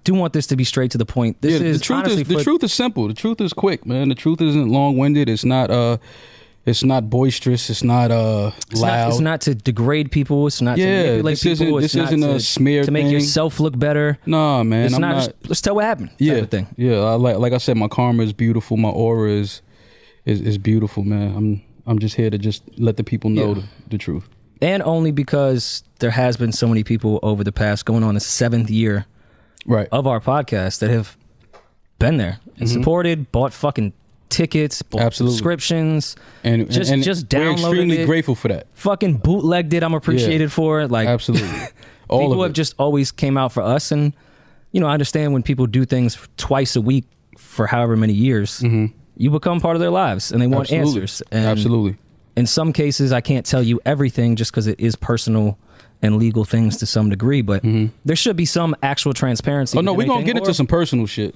do want this to be straight to the point. This is the truth is simple. The truth is quick, man. The truth isn't long-winded. It's not boisterous. It's not loud. It's not to degrade people. It's not to manipulate people. This isn't a smear to make thing. Yourself look better. Nah, man. It's not just, let's tell what happened. Type of thing. Yeah. Like I said, my karma is beautiful. My aura is beautiful, man. I'm just here to just let the people know the truth. And only because there has been so many people over the past, going on the 7th year of our podcast, that have been there and supported, bought fucking tickets, bought subscriptions, and just downloaded we're extremely grateful for that. Fucking bootlegged it. I'm appreciated for it. Like, absolutely. People have just always came out for us. And, I understand when people do things twice a week for however many years, you become part of their lives and they want answers. And in some cases, I can't tell you everything just because it is personal and legal things to some degree, but there should be some actual transparency. Oh no, we're going to get into some personal shit.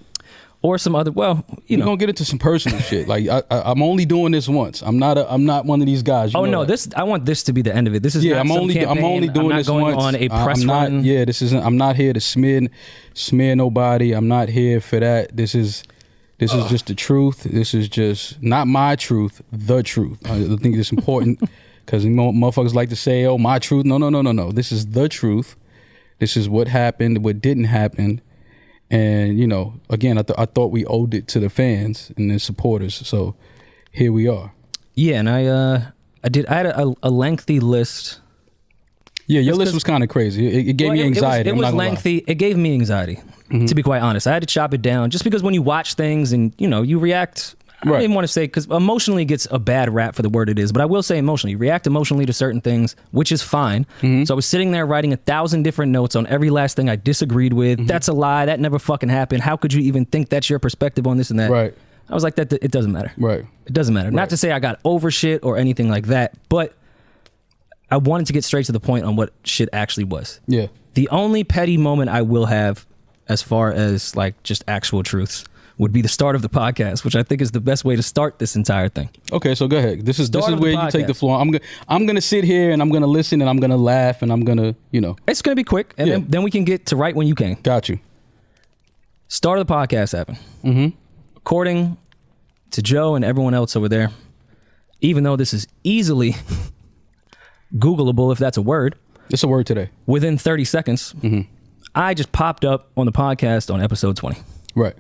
Or some other, we're gonna get into some personal shit. Like I'm only doing this once. I'm not one of these guys. I want this to be the end of it. This is I'm only doing this once. On a press run. This isn't. I'm not here to smear nobody. I'm not here for that. This is just the truth. This is just not my truth. The truth. I think it's important because motherfuckers like to say, "Oh, my truth." No. This is the truth. This is what happened. What didn't happen. And again, I thought we owed it to the fans and the supporters. So here we are. Yeah, and I had a lengthy list. Yeah, your list was kind of crazy. It gave me anxiety. It was lengthy. It gave me anxiety, to be quite honest. I had to chop it down just because when you watch things and you react. I don't even want to say, because emotionally gets a bad rap for the word it is, but I will say emotionally. You react emotionally to certain things, which is fine. So I was sitting there writing 1,000 different notes on every last thing I disagreed with. That's a lie. That never fucking happened. How could you even think that's your perspective on this and that? Right. I was like, it doesn't matter. Right. It doesn't matter. Not to say I got over shit or anything like that, but I wanted to get straight to the point on what shit actually was. Yeah. The only petty moment I will have as far as like just actual truths would be the start of the podcast, which I think is the best way to start this entire thing. Okay, so go ahead. This is where you take the floor. I'm gonna sit here and I'm gonna listen and I'm gonna laugh and I'm gonna, It's gonna be quick, and then we can get to right when you came. Got you. Start of the podcast happened. According to Joe and everyone else over there, even though this is easily Googleable, if that's a word. It's a word today. Within 30 seconds, I just popped up on the podcast on episode 20. Right.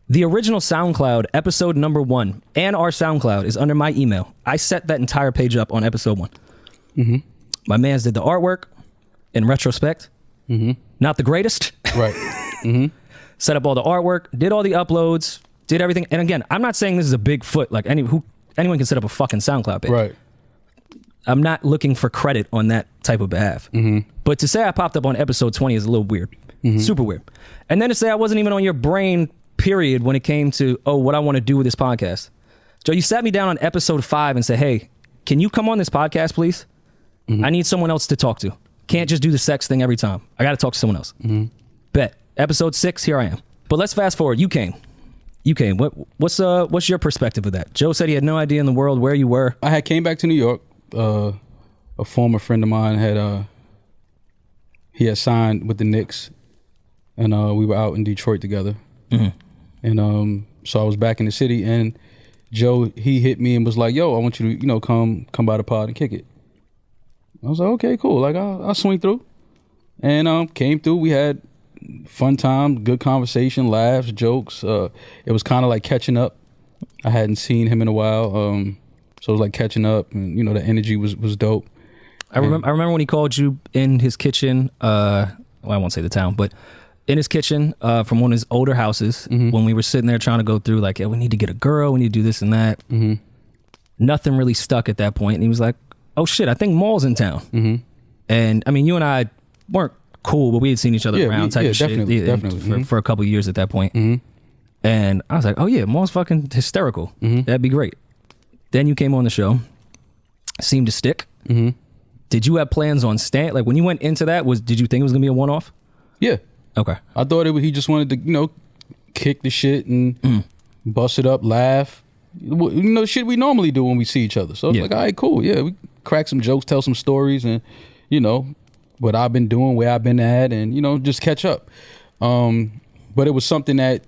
The original SoundCloud, episode number 1, and our SoundCloud is under my email. I set that entire page up on episode 1. My mans did the artwork. In retrospect, not the greatest. Right. Set up all the artwork, did all the uploads, did everything. And again, I'm not saying this is a big foot. Like anyone can set up a fucking SoundCloud page. Right. I'm not looking for credit on that type of behalf. But to say I popped up on episode 20 is a little weird. Super weird. And then to say I wasn't even on your brain, period, when it came to, what I want to do with this podcast. Joe, you sat me down on episode 5 and said, hey, can you come on this podcast, please? I need someone else to talk to. Can't just do the sex thing every time. I got to talk to someone else. Bet. Episode 6, here I am. But let's fast forward. You came. What's your perspective of that? Joe said he had no idea in the world where you were. I came back to New York. A former friend of mine had signed with the Knicks, and we were out in Detroit together. And so I was back in the city, and Joe, he hit me and was like, yo, I want you to, come by the pod and kick it. I was like, okay, cool. Like, I'll swing through. And came through. We had fun time, good conversation, laughs, jokes. It was kind of like catching up. I hadn't seen him in a while. So it was like catching up, and, the energy was dope. I remember when he called you in his kitchen. I won't say the town, but in his kitchen from one of his older houses when we were sitting there trying to go through like, we need to get a girl, we need to do this and that. Nothing really stuck at that point. And he was like, oh shit, I think Maul's in town. And I mean, you and I weren't cool, but we had seen each other around type of definitely. shit for a couple of years at that point. And I was like, oh yeah, Maul's fucking hysterical. That'd be great. Then you came on the show, seemed to stick. Did you have plans on staying? Like when you went into that, did you think it was gonna be a one-off? Yeah. Okay. I thought he just wanted to, kick the shit and bust it up, laugh. Shit we normally do when we see each other. So I was like, all right, cool. Yeah, we crack some jokes, tell some stories, and, what I've been doing, where I've been at, and, just catch up. But it was something that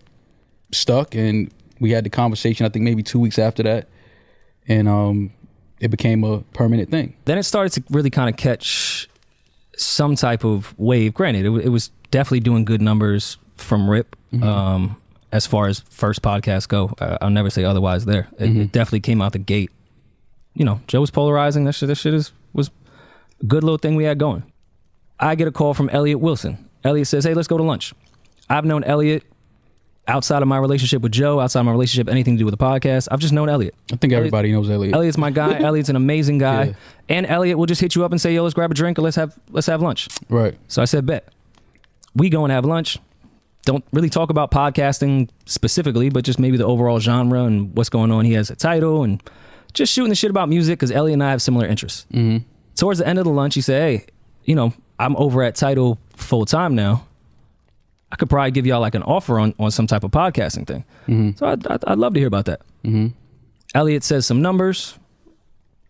stuck, and we had the conversation, I think maybe 2 weeks after that. And it became a permanent thing. Then it started to really kind of catch some type of wave. Granted, it was definitely doing good numbers from rip. As far as first podcasts go, I'll never say otherwise there. It definitely came out the gate. You know, Joe was polarizing. This shit was a good little thing we had going. I get a call from Elliot Wilson. Elliot says, hey, let's go to lunch. I've known Elliot outside of my relationship with Joe, outside of my relationship, anything to do with the podcast. I've just known Elliot. I think everybody knows Elliot. Elliot's my guy. Elliot's an amazing guy. Yeah. And Elliot will just hit you up and say, yo, let's grab a drink or let's have lunch. Right. So I said, bet. We go and have lunch. Don't really talk about podcasting specifically, but just maybe the overall genre and what's going on. He has a title and just shooting the shit about music because Elliot and I have similar interests. Towards the end of the lunch, he said, hey, you know, I'm over at Tidal full time now. I could probably give y'all like an offer on some type of podcasting thing. So I'd love to hear about that. Elliot says some numbers,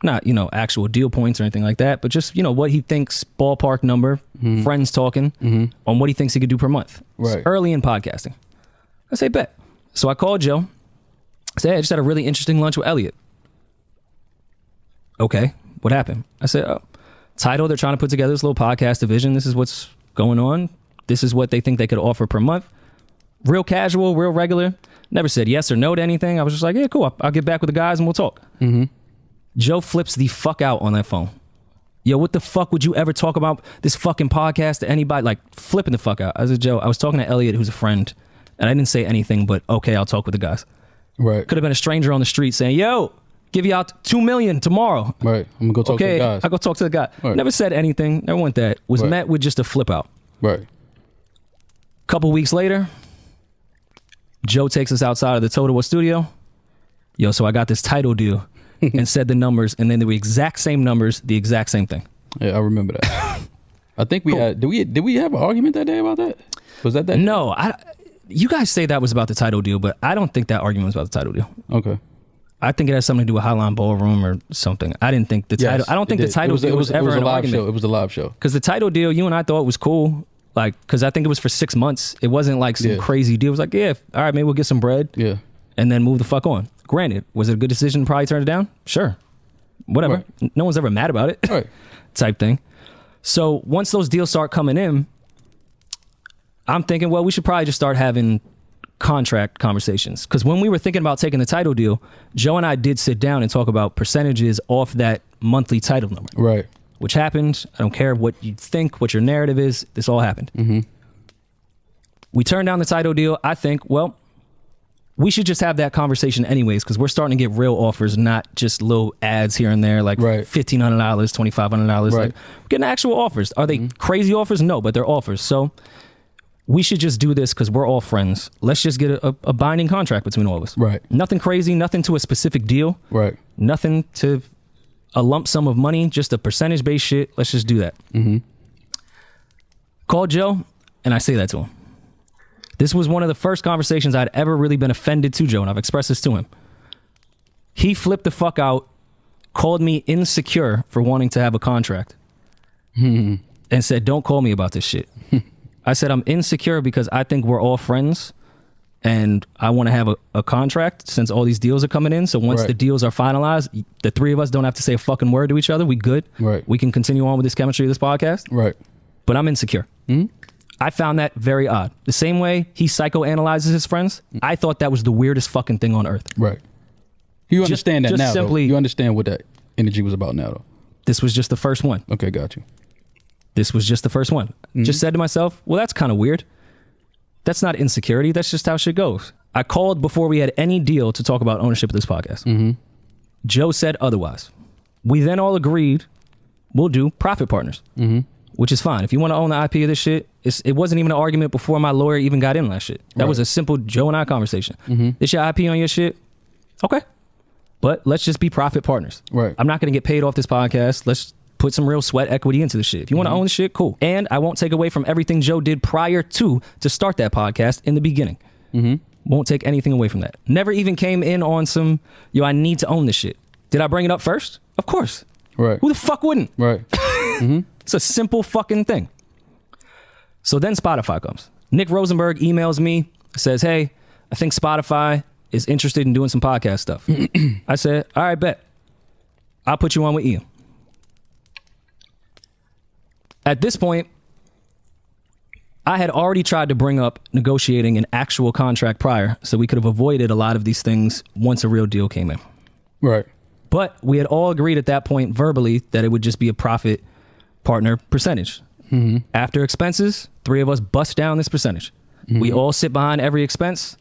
not, you know, actual deal points or anything like that, but just, you know, what he thinks ballpark number, friends talking on what he thinks he could do per month. Right. It's early in podcasting. I say, bet. So I called Joe. I said, hey, I just had a really interesting lunch with Elliot. Okay, what happened? I said, oh, Tidal, they're trying to put together this little podcast division. This is what's going on. This is what they think they could offer per month. Real casual, real regular. Never said yes or no to anything. I was just like, yeah, cool. I'll get back with the guys and we'll talk. Joe flips the fuck out on that phone. Yo, what the fuck would you ever talk about this fucking podcast to anybody? Like, flipping the fuck out. I said, Joe, I was talking to Elliot, who's a friend, and I didn't say anything but, okay, I'll talk with the guys. Right. Could have been a stranger on the street saying, yo, give you out $2 million tomorrow. Right. I'm gonna go talk to the guys. I go talk to the guy. Right. Never said anything. Never went that. Was met with just a flip out. Right. Couple weeks later, Joe takes us outside of the Total studio. Yo, so I got this Tidal deal and said the numbers, and then the exact same numbers, the exact same thing. Yeah, I remember that. I think we had. Did we have an argument that day about that? Was that? No, you guys say that was about the Tidal deal, but I don't think that argument was about the Tidal deal. Okay. I think it has something to do with Highline Ballroom or something. I didn't think the Tidal. I don't think the Tidal deal was ever an argument. Show. It was a live show. Because the Tidal deal, you and I thought was cool. Like, because I think it was for 6 months. It wasn't like some crazy deal. It was like, yeah, all right, maybe we'll get some bread. Yeah. And then move the fuck on. Granted, was it a good decision to probably turn it down? Sure. Whatever. Right. No one's ever mad about it. Right. Type thing. So once those deals start coming in, I'm thinking, well, we should probably just start having contract conversations. Because when we were thinking about taking the Tidal deal, Joe and I did sit down and talk about percentages off that monthly Tidal number. Right. Which happened. I don't care what you think, what your narrative is. This all happened. We turned down the Tidal deal. I think, well, we should just have that conversation anyways, because we're starting to get real offers, not just little ads here and there, like $1,500, $2,500. Like, we're getting actual offers. Are they crazy offers? No, but they're offers. So we should just do this because we're all friends. Let's just get a binding contract between all of us. Right. Nothing crazy, nothing to a specific deal. Right. Nothing to a lump sum of money, just a percentage-based shit. Let's just do that. Call Joe, and I say that to him. This was one of the first conversations I'd ever really been offended to Joe, and I've expressed this to him. He flipped the fuck out, called me insecure for wanting to have a contract, and said, don't call me about this shit. I said, I'm insecure because I think we're all friends, and I want to have a contract since all these deals are coming in. So once the deals are finalized, the three of us don't have to say a fucking word to each other. We good. Right. We can continue on with this chemistry of this podcast. Right. But I'm insecure. I found that very odd. The same way he psychoanalyzes his friends, I thought that was the weirdest fucking thing on earth. Right. You understand that now, simply, though. You understand what that energy was about now, though. This was just the first one. Okay, got you. This was just the first one. Just said to myself, well, that's kind of weird. That's not insecurity. That's just how shit goes. I called before we had any deal to talk about ownership of this podcast. Joe said otherwise. We then all agreed we'll do profit partners, which is fine. If you want to own the IP of this shit, it wasn't even an argument before my lawyer even got in on that shit. That was a simple Joe and I conversation. This your IP on your shit? Okay. But let's just be profit partners. Right. I'm not going to get paid off this podcast. Let's put some real sweat equity into the shit. If you want to own the shit, cool. And I won't take away from everything Joe did prior to start that podcast in the beginning. Won't take anything away from that. Never even came in on some, yo, I need to own this shit. Did I bring it up first? Of course. Right. Who the fuck wouldn't? Right. It's a simple fucking thing. So then Spotify comes. Nick Rosenberg emails me, says, hey, I think Spotify is interested in doing some podcast stuff. I said, all right, bet. I'll put you on with Ian. At this point, I had already tried to bring up negotiating an actual contract prior, so we could have avoided a lot of these things once a real deal came in. Right. But we had all agreed at that point verbally that it would just be a profit partner percentage. Mm-hmm. After expenses, 3 of us bust down this percentage. Mm-hmm. We all sit behind every expense,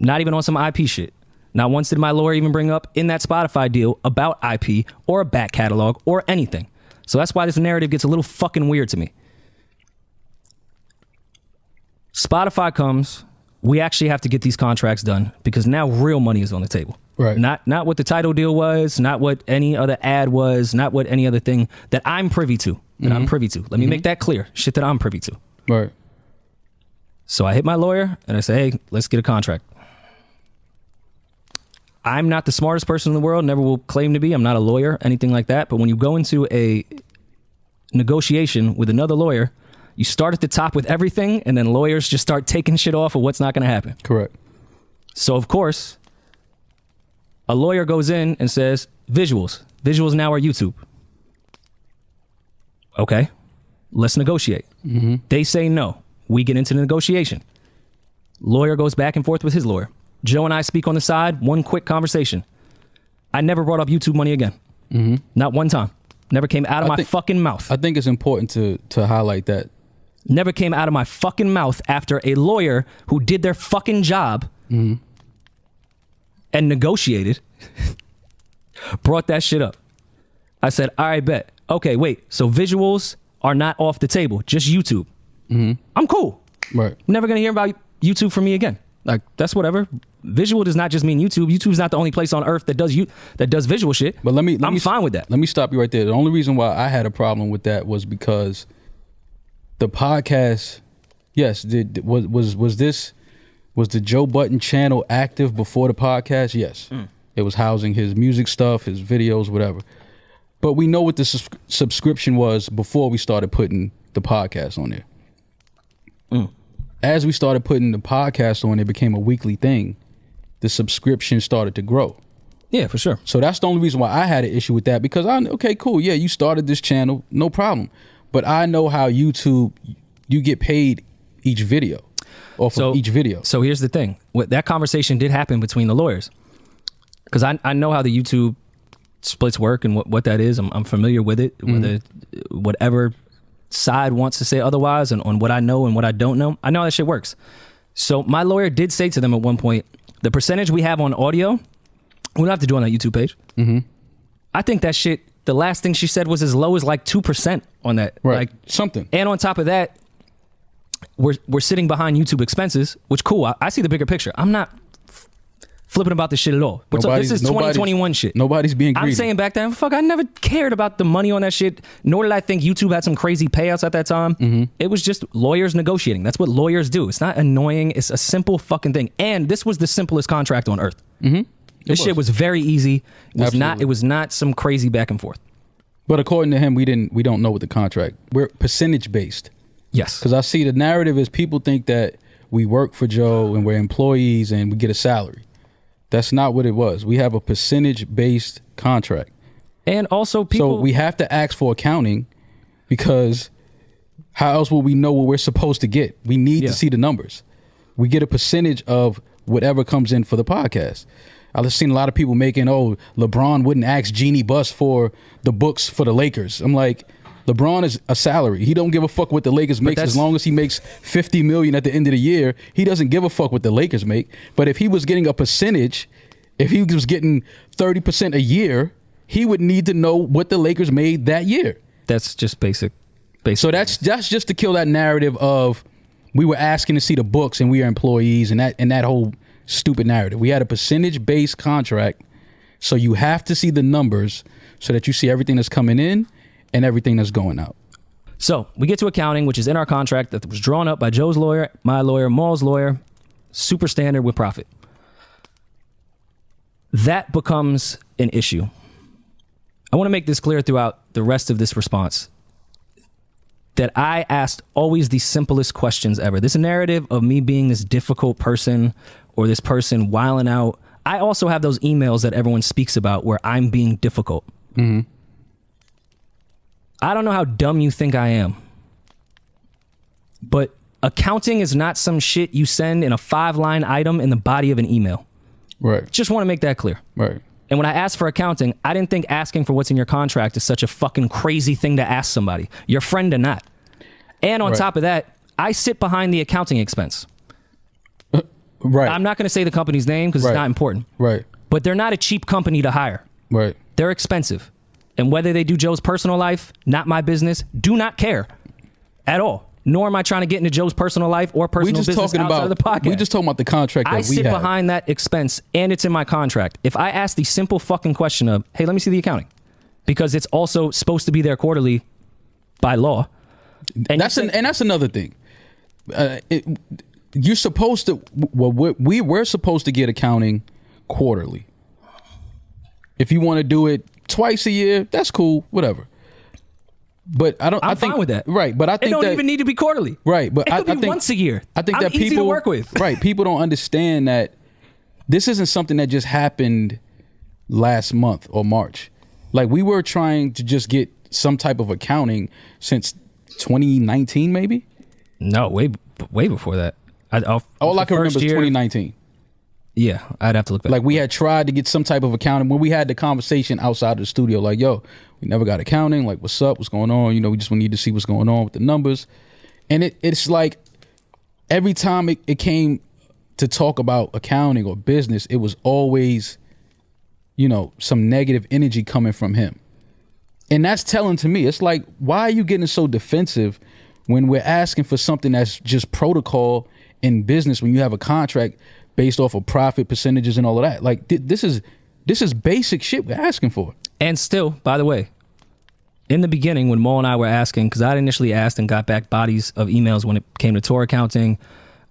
not even on some IP shit. Not once did my lawyer even bring up in that Spotify deal about IP or a back catalog or anything. So that's why this narrative gets a little fucking weird to me. Spotify comes, we actually have to get these contracts done because now real money is on the table. Right. Not what the title deal was, not what any other ad was, not what any other thing that I'm privy to. Let me make that clear. Shit that I'm privy to. Right. So I hit my lawyer and I say, hey, let's get a contract. I'm not the smartest person in the world, never will claim to be. I'm not a lawyer, anything like that. But when you go into a negotiation with another lawyer, you start at the top with everything, and then lawyers just start taking shit off of what's not going to happen. Correct. So, of course, a lawyer goes in and says, visuals. Visuals now are YouTube. Okay, let's negotiate. Mm-hmm. They say no. We get into the negotiation. Lawyer goes back and forth with his lawyer. Joe and I speak on the side, one quick conversation. I never brought up YouTube money again. Mm-hmm. Not one time. Never came out of my fucking mouth. I think it's important to highlight that. Never came out of my fucking mouth after a lawyer who did their fucking job and negotiated brought that shit up. I said, all right, bet. Okay, wait. So visuals are not off the table, just YouTube. Mm-hmm. I'm cool. Right. Never going to hear about YouTube from me again. Like, that's whatever. Visual does not just mean YouTube. YouTube's not the only place on earth that does visual shit. But I'm fine with that. Let me stop you right there. The only reason why I had a problem with that was because the podcast, yes, was the Joe Budden channel active before the podcast? Yes. It was housing his music stuff, his videos, whatever. But we know what the subscription was before we started putting the podcast on there. As we started putting the podcast on, it became a weekly thing. The subscription started to grow. Yeah, for sure. So that's the only reason why I had an issue with that, because okay, cool. Yeah, you started this channel, no problem. But I know how YouTube, you get paid each video off of each video. So here's the thing. That conversation did happen between the lawyers. Because I know how the YouTube splits work and what that is. I'm familiar with it. Whether whatever side wants to say otherwise and on what I know and what I don't know, I know how that shit works. So my lawyer did say to them at one point, the percentage we have on audio, we don't have to do on that YouTube page. Mm-hmm. I think that shit, the last thing she said was as low as like 2% on that. Right. Like something. And on top of that, we're sitting behind YouTube expenses, which cool. I see the bigger picture. I'm not flipping about this shit at all. This is 2021 shit. Nobody's being greedy. I'm saying back then, fuck, I never cared about the money on that shit, nor did I think YouTube had some crazy payouts at that time. Mm-hmm. It was just lawyers negotiating. That's what lawyers do. It's not annoying. It's a simple fucking thing. And this was the simplest contract on earth. Mm-hmm. This shit was very easy. It was not some crazy back and forth. But according to him, we don't know what the contract. We're percentage based. Yes. Because I see the narrative is people think that we work for Joe and we're employees and we get a salary. That's not what it was. We have a percentage-based contract. And also people... So we have to ask for accounting because how else will we know what we're supposed to get? We need to see the numbers. We get a percentage of whatever comes in for the podcast. I've seen a lot of people making, LeBron wouldn't ask Jeannie Buss for the books for the Lakers. I'm like, LeBron is a salary. He don't give a fuck what the Lakers makes as long as he makes $50 million at the end of the year. He doesn't give a fuck what the Lakers make. But if he was getting a percentage, if he was getting 30% a year, he would need to know what the Lakers made that year. That's just basic. So that's just to kill that narrative of we were asking to see the books and we are employees and that whole stupid narrative. We had a percentage-based contract, so you have to see the numbers so that you see everything that's coming in and everything that's going out. So we get to accounting, which is in our contract that was drawn up by Joe's lawyer, my lawyer, Maul's lawyer, super standard with profit. That becomes an issue. I want to make this clear throughout the rest of this response. that I asked always the simplest questions ever. This narrative of me being this difficult person or this person wilding out. I also have those emails that everyone speaks about where I'm being difficult. Mm-hmm. I don't know how dumb you think I am, but accounting is not some shit you send in a 5-line item in the body of an email. Right. Just want to make that clear. Right. And when I asked for accounting, I didn't think asking for what's in your contract is such a fucking crazy thing to ask somebody, your friend or not. And on top of that, I sit behind the accounting expense. Right. I'm not going to say the company's name because it's not important. Right. But they're not a cheap company to hire. Right. They're expensive. And whether they do Joe's personal life, not my business, do not care at all. Nor am I trying to get into Joe's personal life or personal business outside of the podcast. We just talking about the contract that I sit have. behind that expense and it's in my contract. If I ask the simple fucking question of, hey, let me see the accounting, because it's also supposed to be there quarterly by law. And that's another thing. You're supposed to. Well, we're supposed to get accounting quarterly. If you want to do it twice a year, that's cool. Whatever. But I'm fine with that. Right, but I think it don't even need to be quarterly. Right, but it could be once a year. I think I'm that easy people to work with. Right, people don't understand that this isn't something that just happened last month or March. Like, we were trying to just get some type of accounting since 2019, maybe. No, way before that. All I can remember is 2019. Yeah, I'd have to look back. Like, we had tried to get some type of accounting when we had the conversation outside of the studio. Like, yo, we never got accounting. Like, what's up? What's going on? You know, we just need to see what's going on with the numbers. And it's like every time it came to talk about accounting or business, it was always, you know, some negative energy coming from him. And that's telling to me. It's like, why are you getting so defensive when we're asking for something that's just protocol in business when you have a contract based off of profit percentages and all of that? Like, this is basic shit we're asking for. And still, by the way, in the beginning when Mo and I were asking, because I initially asked and got back bodies of emails when it came to tour accounting,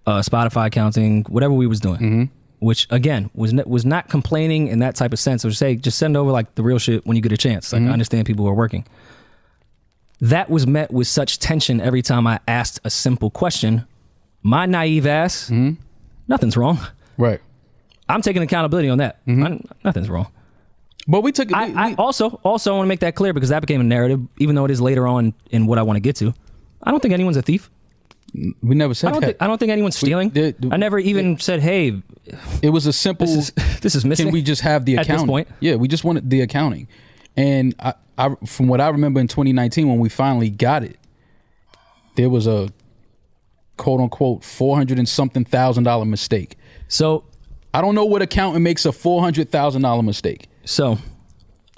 Spotify accounting, whatever we was doing, which again was not complaining in that type of sense. It was say, just send over like the real shit when you get a chance. Like, I understand people who are working. That was met with such tension every time I asked a simple question. My naive ass, nothing's wrong. Right. I'm taking accountability on that. Nothing's wrong. But we took it. I also want to make that clear, because that became a narrative, even though it is later on in what I want to get to. I don't think anyone's a thief. We never said that. I don't think anyone's stealing. I never even said, hey. It was a simple. This is missing. Can we just have the accounting? At this point? Yeah, we just wanted the accounting. And I from what I remember in 2019 when we finally got it, there was a quote unquote $400 and something thousand mistake. So I don't know what accountant makes a $400,000 mistake. So,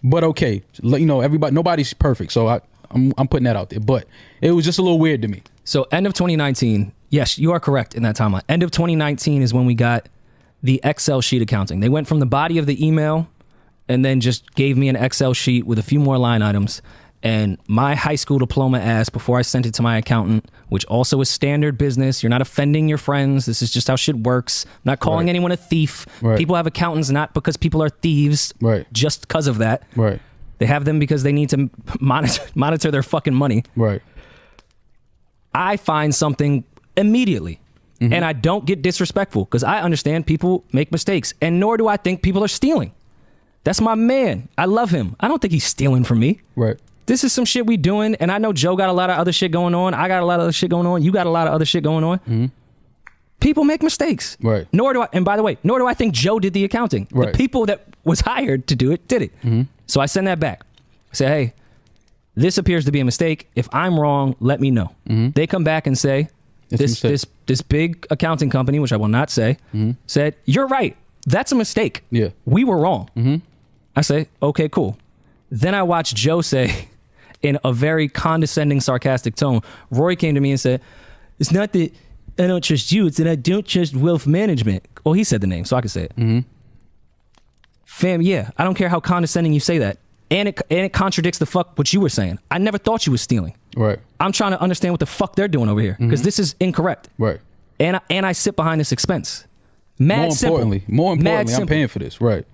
but okay, you know, nobody's perfect. So I'm putting that out there. But it was just a little weird to me. So end of 2019, yes, you are correct in that timeline. End of 2019 is when we got the Excel sheet accounting. They went from the body of the email and then just gave me an Excel sheet with a few more line items. And my high school diploma asked, before I sent it to my accountant, which also is standard business, you're not offending your friends. This is just how shit works. I'm not calling anyone a thief. Right. People have accountants not because people are thieves, just because of that. Right. They have them because they need to monitor their fucking money. Right. I find something immediately, and I don't get disrespectful, because I understand people make mistakes, and nor do I think people are stealing. That's my man. I love him. I don't think he's stealing from me. Right. This is some shit we doing, and I know Joe got a lot of other shit going on. I got a lot of other shit going on. You got a lot of other shit going on. People make mistakes. Right. And by the way, nor do I think Joe did the accounting. Right. The people that was hired to do it did it. So I send that back. I say, hey, this appears to be a mistake. If I'm wrong, let me know. They come back and say, this big accounting company, which I will not say, said, you're right. That's a mistake. Yeah. We were wrong. I say, okay, cool. Then I watch Joe say, in a very condescending, sarcastic tone, Rory came to me and said, it's not that I don't trust you, it's that I don't trust wealth management. Well, he said the name, so I can say it. Fam, yeah, I don't care how condescending you say that. And it contradicts the fuck what you were saying. I never thought you was stealing. Right. I'm trying to understand what the fuck they're doing over here, because this is incorrect. Right. And I sit behind this expense. More importantly, I'm paying for this. Right.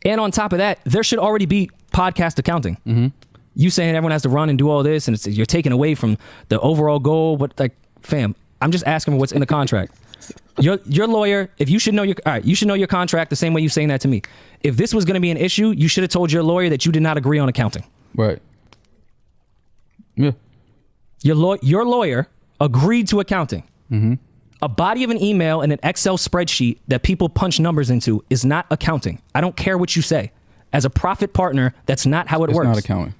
And on top of that, there should already be podcast accounting. You saying everyone has to run and do all this, and you're taking away from the overall goal. But like, fam, I'm just asking what's in the contract. Your lawyer, if you should know you should know your contract the same way you're saying that to me. If this was going to be an issue, you should have told your lawyer that you did not agree on accounting. Right. Yeah. Your lawyer agreed to accounting. Mm-hmm. A body of an email and an Excel spreadsheet that people punch numbers into is not accounting. I don't care what you say. As a profit partner, that's not how it works. It's not accounting.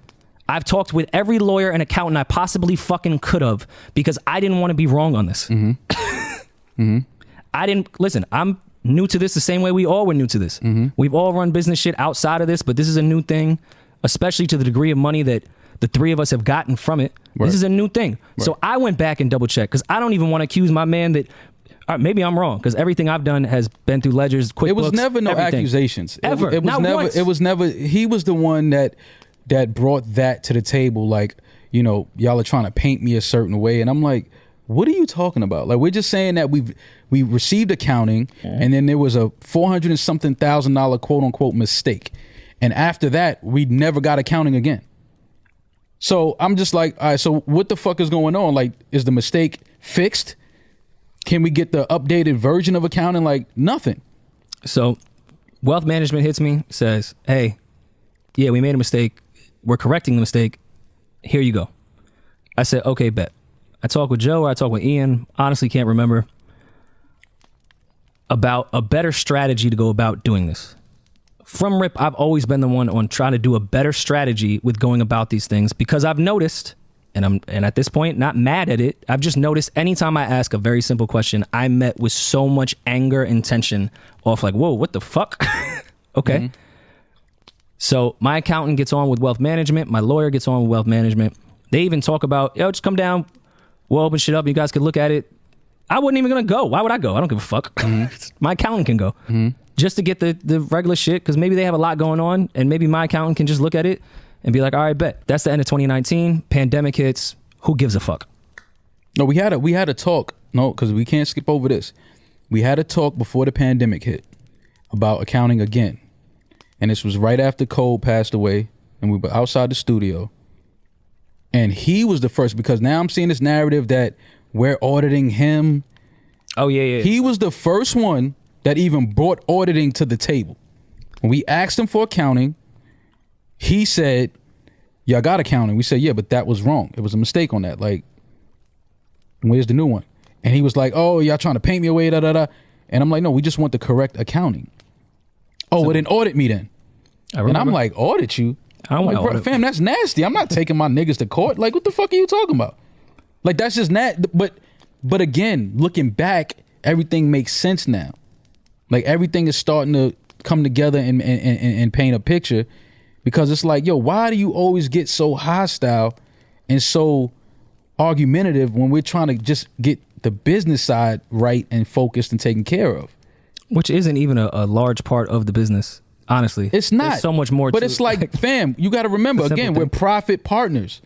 I've talked with every lawyer and accountant I possibly fucking could have because I didn't want to be wrong on this. Mm-hmm. Mm-hmm. I didn't listen. I'm new to this the same way we all were new to this. Mm-hmm. We've all run business shit outside of this, but this is a new thing, especially to the degree of money that the three of us have gotten from it. Right. This is a new thing. Right. So I went back and double checked because I don't even want to accuse my man that maybe I'm wrong because everything I've done has been through ledgers, QuickBooks. It was never no everything. accusations. Ever. It was Not never. once. It was never. He was the one that brought that to the table. Like, you know, y'all are trying to paint me a certain way, and I'm like, what are you talking about? Like, we're just saying that we received accounting, and then there was a $400 and something thousand quote unquote mistake, and after that we never got accounting again. So I'm just like, all right, so what the fuck is going on? Like, is the mistake fixed? Can we get the updated version of accounting? Like, nothing. So wealth management hits me, says, hey, yeah, we made a mistake. We're correcting the mistake. Here you go. I said, okay, bet. I talked with Joe or I talked with Ian. Honestly, can't remember. About a better strategy to go about doing this. From rip, I've always been the one on trying to do a better strategy with going about these things because I've noticed, and at this point not mad at it, I've just noticed anytime I ask a very simple question, I'm met with so much anger and tension off like, whoa, what the fuck? Okay. Mm-hmm. So my accountant gets on with wealth management. My lawyer gets on with wealth management. They even talk about, yo, just come down. We'll open shit up. You guys could look at it. I wasn't even going to go. Why would I go? I don't give a fuck. Mm-hmm. My accountant can go. Mm-hmm. Just to get the regular shit, because maybe they have a lot going on, and maybe my accountant can just look at it and be like, all right, bet. That's the end of 2019. Pandemic hits. Who gives a fuck? No, we had a talk. No, because we can't skip over this. We had a talk before the pandemic hit about accounting again. And this was right after Cole passed away, and we were outside the studio. And he was the first, because now I'm seeing this narrative that we're auditing him. Oh, yeah. He was the first one that even brought auditing to the table. When we asked him for accounting, he said, y'all got accounting. We said, yeah, but that was wrong. It was a mistake on that. Like, where's the new one? And he was like, oh, y'all trying to paint me away, da-da-da. And I'm like, no, we just want the correct accounting. Oh, well, then audit me then. And I'm like, audit you? I don't want to audit. Fam, that's nasty. I'm not taking my niggas to court. Like, what the fuck are you talking about? Like, that's just But again, looking back, everything makes sense now. Like, everything is starting to come together and paint a picture, because it's like, yo, why do you always get so hostile and so argumentative when we're trying to just get the business side right and focused and taken care of? Which isn't even a large part of the business, honestly. It's not. There's so much more. But it's like, fam, you got to remember, again, we're profit partners.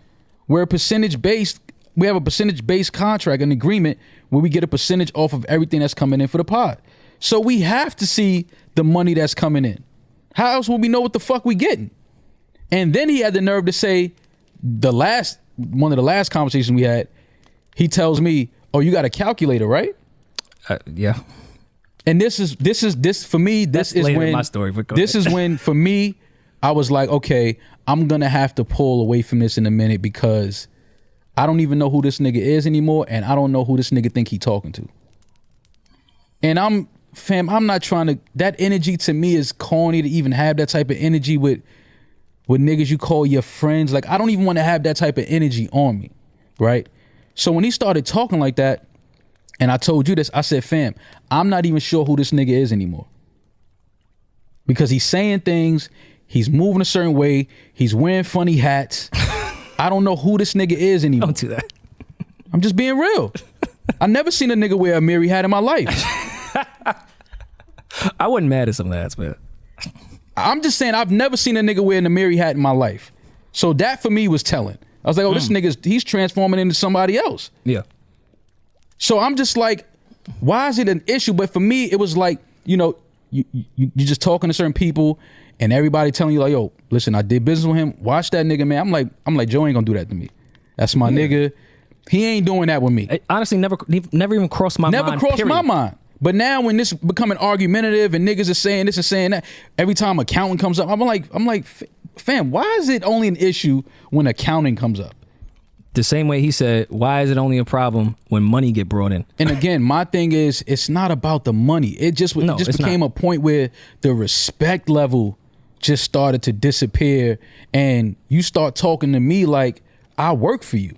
We're a percentage-based. We have a percentage-based contract, an agreement where we get a percentage off of everything that's coming in for the pod. So we have to see the money that's coming in. How else will we know what the fuck we getting? And then he had the nerve to say, one of the last conversations we had, he tells me, "Oh, you got a calculator, right?" Yeah. And this is for me. This is when my story. This is when, for me, I was like, okay, I'm gonna have to pull away from this in a minute, because I don't even know who this nigga is anymore, and I don't know who this nigga think he talking to. And I'm not trying to. That energy to me is corny to even have that type of energy with niggas you call your friends. Like, I don't even want to have that type of energy on me, right? So when he started talking like that, and I told you this, I said, fam, I'm not even sure who this nigga is anymore, because he's saying things, he's moving a certain way, he's wearing funny hats. I don't know who this nigga is anymore. Don't do that. I'm just being real. I never seen a nigga wear a Mary hat in my life. I wasn't mad at some of that, man. I'm just saying, I've never seen a nigga wearing a Mary hat in my life. So that for me was telling. I was like, oh, this nigga's, he's transforming into somebody else. Yeah. So I'm just like, why is it an issue? But for me, it was like, you know, you just talking to certain people, and everybody telling you like, yo, listen, I did business with him. Watch that nigga, man. I'm like, Joe ain't gonna do that to me. That's my nigga. He ain't doing that with me. It honestly, never even crossed my mind. Never crossed my mind. But now when this becoming argumentative and niggas are saying this and saying that, every time accounting comes up, I'm like, fam, why is it only an issue when accounting comes up? The same way he said, why is it only a problem when money get brought in? And again, my thing is, it's not about the money. It just became a point where the respect level just started to disappear, and you start talking to me like I work for you.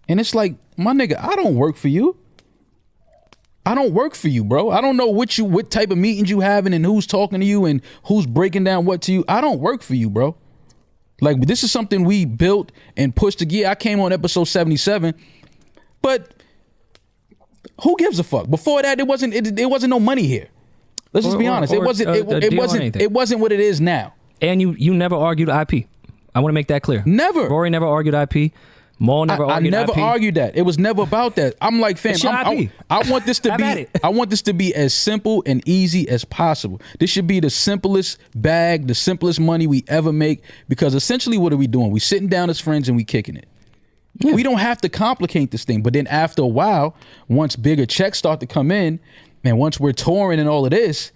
And it's like, my nigga, I don't work for you. I don't work for you, bro. I don't know what type of meetings you having and who's talking to you and who's breaking down what to you. I don't work for you, bro. Like, this is something we built and pushed together. I came on episode 77, but who gives a fuck? Before that, it wasn't no money here. Let's just be honest. It wasn't what it is now. And you never argued IP. I want to make that clear. Never. Rory never argued IP. Maul never argued IP. I never argued that. It was never about that. I'm like, fam, I want this to be I want this to be as simple and easy as possible. This should be the simplest bag, the simplest money we ever make, because essentially what are we doing? We sitting down as friends and we kicking it. Yeah. We don't have to complicate this thing. But then after a while, once bigger checks start to come in, and once we're touring and all of this,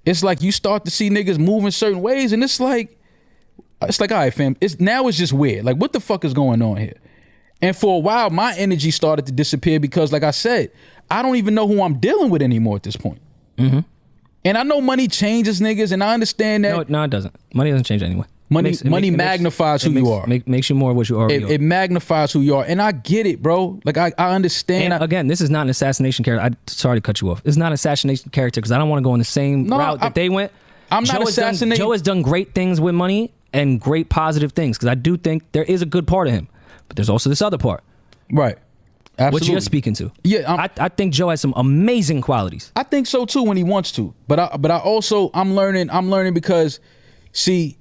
it's like you start to see niggas moving certain ways, and it's like, all right, fam, it's just weird. Like, what the fuck is going on here? And for a while, my energy started to disappear because, like I said, I don't even know who I'm dealing with anymore at this point. Mm-hmm. And I know money changes niggas, and I understand that. No, it doesn't. Money doesn't change anyway. Money magnifies who you are. Makes you more what you already are. It magnifies who you are. And I get it, bro. Like, I understand. And again, this is not an assassination character. Sorry to cut you off. It's not an assassination character because I don't want to go in the same route that they went. I'm not assassinating. Joe has done great things with money and great positive things, because I do think there is a good part of him. But there's also this other part. Right. Absolutely. What you're speaking to. Yeah. I think Joe has some amazing qualities. I think so too when he wants to. But I also, I'm learning because, see,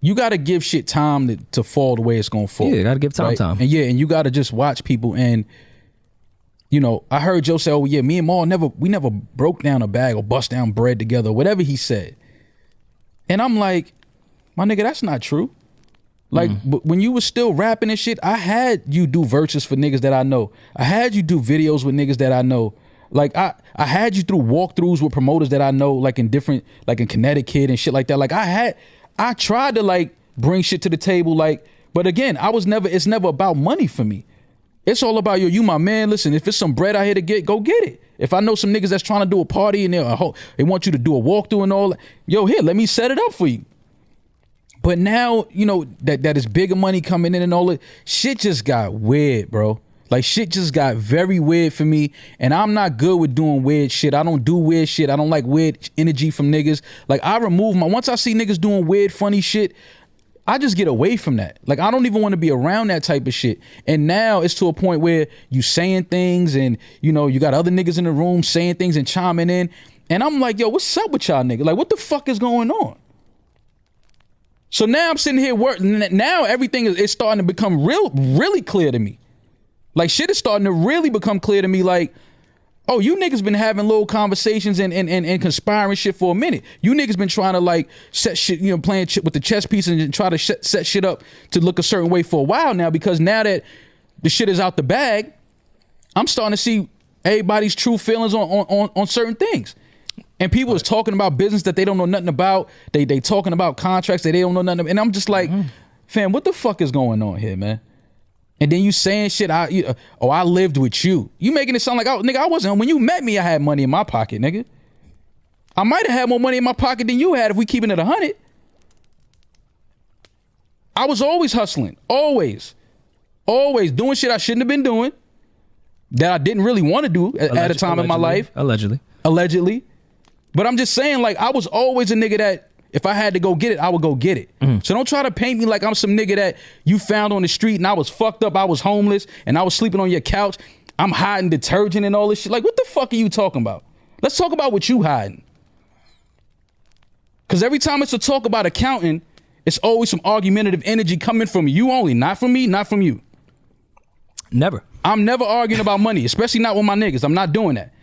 you got to give shit time to fall the way it's going to fall. Yeah, you got to give time. And and you got to just watch people. And, you know, I heard Joe say, oh yeah, me and Maul we never broke down a bag or bust down bread together, whatever he said. And I'm like, my nigga, that's not true. Like, but when you was still rapping and shit, I had you do verses for niggas that I know. I had you do videos with niggas that I know. Like, I had you through walkthroughs with promoters that I know, like in Connecticut and shit like that. Like, I tried to like bring shit to the table, like, but again, it's never about money for me. It's all about, you my man. Listen, if it's some bread out here to get, go get it. If I know some niggas that's trying to do a party and they want you to do a walkthrough and all that, here, let me set it up for you. But now, you know, that is bigger money coming in and all that, shit just got weird, bro. Like, shit just got very weird for me, and I'm not good with doing weird shit. I don't do weird shit. I don't like weird energy from niggas. Like, once I see niggas doing weird, funny shit, I just get away from that. Like, I don't even want to be around that type of shit. And now it's to a point where you saying things and, you know, you got other niggas in the room saying things and chiming in, and I'm like, yo, what's up with y'all niggas? Like, what the fuck is going on? So now I'm sitting here working. Now everything is starting to become really clear to me. Like, shit is starting to really become clear to me. Like, oh, you niggas been having little conversations and conspiring shit for a minute. You niggas been trying to like set shit, you know, playing shit with the chess pieces and try to set shit up to look a certain way for a while now. Because now that the shit is out the bag, I'm starting to see everybody's true feelings on certain things. And people is talking about business that they don't know nothing about. They talking about contracts that they don't know nothing about. And I'm just like, fam, what the fuck is going on here, man? And then you saying shit, I lived with you. You making it sound like, oh, nigga, I wasn't. When you met me, I had money in my pocket, nigga. I might have had more money in my pocket than you had if we keeping it 100. I was always hustling. Always doing shit I shouldn't have been doing, that I didn't really want to do at a time in my life. Allegedly. But I'm just saying, like, I was always a nigga that if I had to go get it, I would go get it. So don't try to paint me like I'm some nigga that you found on the street and I was fucked up, I was homeless, and I was sleeping on your couch. I'm hiding detergent and all this shit. Like, what the fuck are you talking about? Let's talk about what you hiding. Because every time it's a talk about accounting, it's always some argumentative energy coming from you only, not from me, not from you. Never. I'm never arguing about money, especially not with my niggas. I'm not doing that.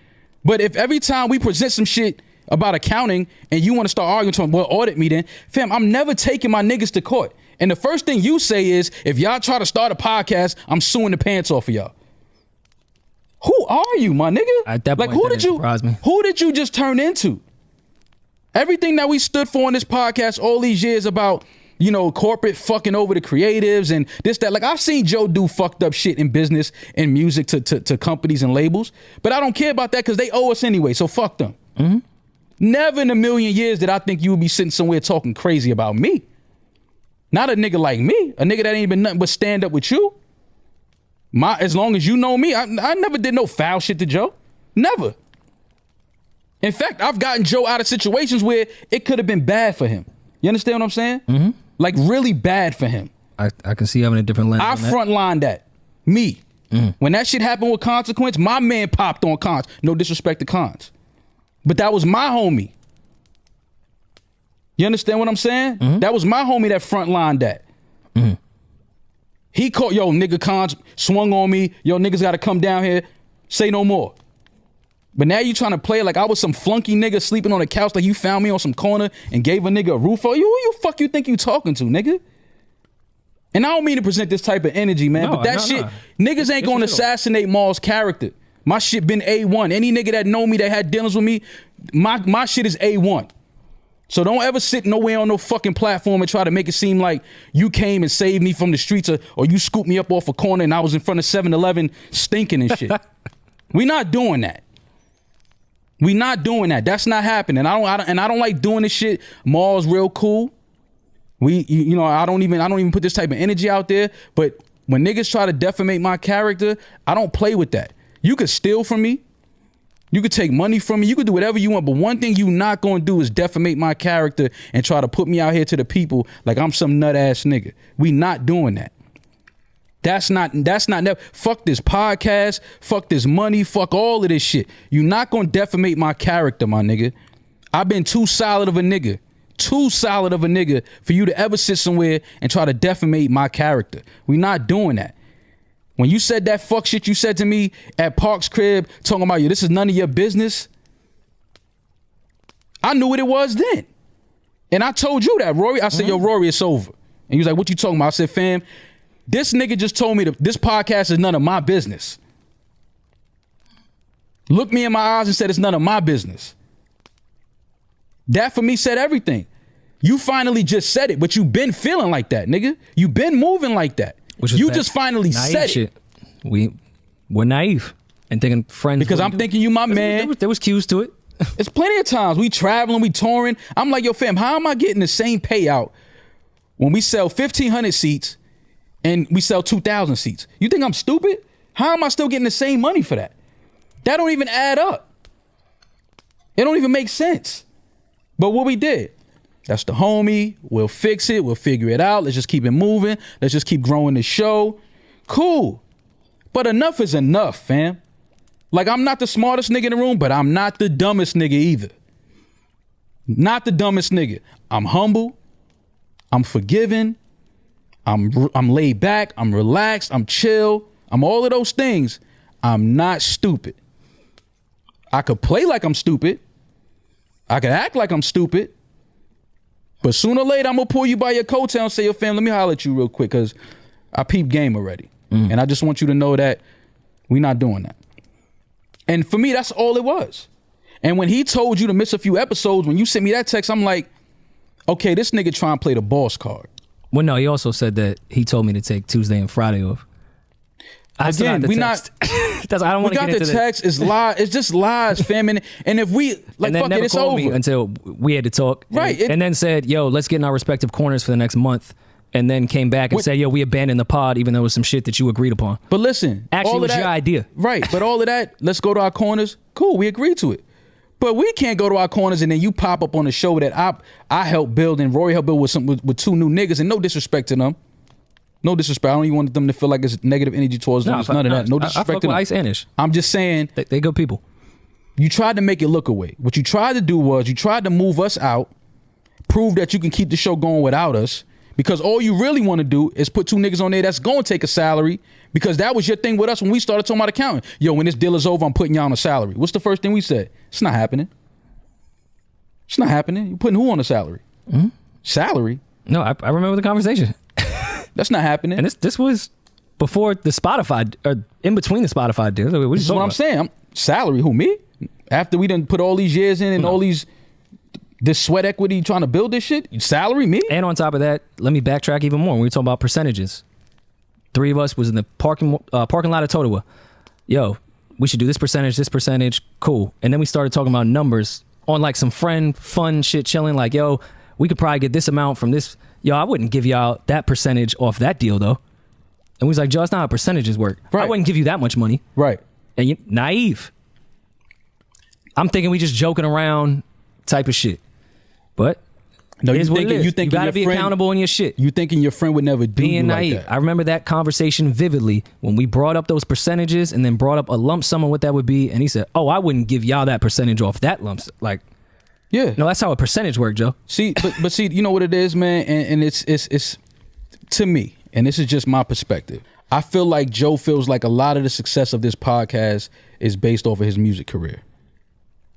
But if every time we present some shit, about accounting and you want to start arguing to them, well, audit me then. Fam, I'm never taking my niggas to court. And the first thing you say is, if y'all try to start a podcast, I'm suing the pants off of y'all. Who are you, my nigga? At that point, like, who did you just turn into? Everything that we stood for on this podcast all these years about, you know, corporate fucking over the creatives and this, that. Like, I've seen Joe do fucked up shit in business and music to companies and labels, but I don't care about that because they owe us anyway, so fuck them. Mm-hmm. Never in a million years did I think you would be sitting somewhere talking crazy about me. Not a nigga like me, a nigga that ain't been nothing but stand up with you. As long as you know me, I never did no foul shit to Joe. Never. In fact, I've gotten Joe out of situations where it could have been bad for him. You understand what I'm saying? Mm-hmm. Like, really bad for him. I can see having a different lens. I frontlined that. Me. Mm. When that shit happened with Consequence, my man popped on Cons. No disrespect to Cons. But that was my homie. You understand what I'm saying? Mm-hmm. That was my homie that frontlined that. Mm-hmm. He called, yo, nigga, Cons swung on me. Yo, niggas got to come down here. Say no more. But now you trying to play like I was some flunky nigga sleeping on a couch, like you found me on some corner and gave a nigga a roof. Who you fuck you think you talking to, nigga? And I don't mean to present this type of energy, man, but that shit, niggas ain't gonna assassinate Maul's character. My shit been A1. Any nigga that know me, that had dealings with me, my shit is A1. So don't ever sit nowhere on no fucking platform and try to make it seem like you came and saved me from the streets or you scooped me up off a corner and I was in front of 7-Eleven stinking and shit. We not doing that. We not doing that. That's not happening. I don't like doing this shit. Maul's real cool. You know, I don't even put this type of energy out there. But when niggas try to defamate my character, I don't play with that. You could steal from me. You could take money from me. You could do whatever you want. But one thing you not going to do is defamate my character and try to put me out here to the people like I'm some nut ass nigga. We not doing that. That's not never. Fuck this podcast. Fuck this money. Fuck all of this shit. You not going to defamate my character, my nigga. I've been too solid of a nigga. Too solid of a nigga for you to ever sit somewhere and try to defamate my character. We not doing that. When you said that fuck shit you said to me at Park's crib, talking about you, this is none of your business. I knew what it was then. And I told you that, Rory. I said, yo, Rory, it's over. And he was like, what you talking about? I said, fam, this nigga just told me this podcast is none of my business. Looked me in my eyes and said, it's none of my business. That for me said everything. You finally just said it, but you been feeling like that, nigga. You been moving like that. You just finally said shit. We're naive and thinking friends. Because I'm thinking you my man. There was cues to it. It's plenty of times we traveling, we touring. I'm like, yo, fam, how am I getting the same payout when we sell 1,500 seats and we sell 2,000 seats? You think I'm stupid? How am I still getting the same money for that? That don't even add up. It don't even make sense. But what we did, that's the homie. We'll fix it. We'll figure it out. Let's just keep it moving. Let's just keep growing the show. Cool. But enough is enough, fam. Like, I'm not the smartest nigga in the room, but I'm not the dumbest nigga either. Not the dumbest nigga. I'm humble. I'm forgiving. I'm laid back. I'm relaxed. I'm chill. I'm all of those things. I'm not stupid. I could play like I'm stupid. I could act like I'm stupid. But sooner or later, I'm going to pull you by your coattail and say, yo, fam, let me holler at you real quick because I peep game already. And I just want you to know that we not doing that. And for me, that's all it was. And when he told you to miss a few episodes, when you sent me that text, I'm like, okay, this nigga trying to play the boss card. Well, no, he also said that he told me to take Tuesday and Friday off. Again, we not. I don't want to get into the text. It's lies. It's just lies, fam. And if we like, and fuck it, it's over. Me until we had to talk, right? And then said, "Yo, let's get in our respective corners for the next month." And then came back and said, "Yo, we abandoned the pod, even though it was some shit that you agreed upon." But listen, actually, it was your idea, right? But all of that, let's go to our corners. Cool, we agreed to it. But we can't go to our corners and then you pop up on the show that I helped build and Rory helped build with two new niggas. And no disrespect to them. No disrespect. I don't even want them to feel like it's negative energy towards them. It's none of that. No disrespect to them. Ice and Ish. I'm just saying. They good people. You tried to make it look away. What you tried to do was you tried to move us out, prove that you can keep the show going without us, because all you really want to do is put two niggas on there that's going to take a salary, because that was your thing with us when we started talking about accounting. Yo, when this deal is over, I'm putting y'all on a salary. What's the first thing we said? It's not happening. It's not happening. You putting who on the salary? Salary? No, I remember the conversation. That's not happening. And this was before the Spotify, or in between the Spotify deals. This is what I'm saying. Salary, who, me? After we done put all these years in and all this sweat equity trying to build this shit, salary, me? And on top of that, let me backtrack even more. When we were talking about percentages, 3 of us was in the parking lot of Totowa. Yo, we should do this percentage, cool. And then we started talking about numbers on like some fun shit, chilling. Like, yo, we could probably get this amount from this. Yo, I wouldn't give y'all that percentage off that deal though. And we was like, Joe, that's not how percentages work. Right. I wouldn't give you that much money. Right. And you naive. I'm thinking we just joking around type of shit. But no, you gotta be accountable in your shit. You thinking your friend would never do being you naive. Like that. I remember that conversation vividly when we brought up those percentages and then brought up a lump sum of what that would be, and he said, "Oh, I wouldn't give y'all that percentage off that lump sum." Like, yeah, no, that's how a percentage works, Joe. See, but see, you know what it is, man, and it's to me, and this is just my perspective. I feel like Joe feels like a lot of the success of this podcast is based off of his music career,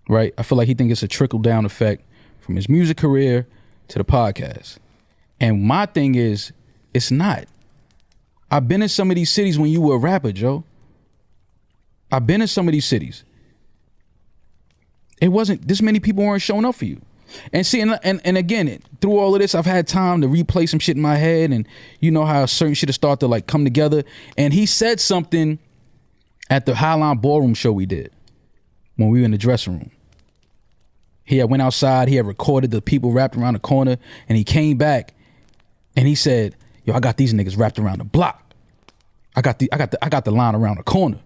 right? I feel like he thinks it's a trickle down effect from his music career to the podcast. And my thing is, it's not. I've been in some of these cities when you were a rapper, Joe. I've been in some of these cities. It wasn't, this many people weren't showing up for you. And see, and again, through all of this, I've had time to replay some shit in my head, and you know how certain shit has started to like come together. And he said something at the Highline Ballroom show we did when we were in the dressing room. He had went outside, he had recorded the people wrapped around the corner, and he came back and he said, yo, I got these niggas wrapped around the block. I got the line around the corner.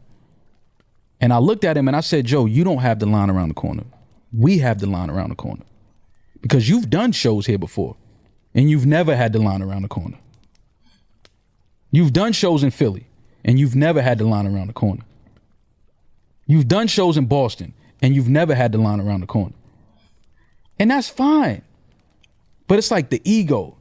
And I looked at him and I said, Joe, you don't have the line around the corner. We have the line around the corner. Because you've done shows here before and you've never had the line around the corner. You've done shows in Philly and you've never had the line around the corner. You've done shows in Boston and you've never had the line around the corner. And that's fine. But it's like the ego,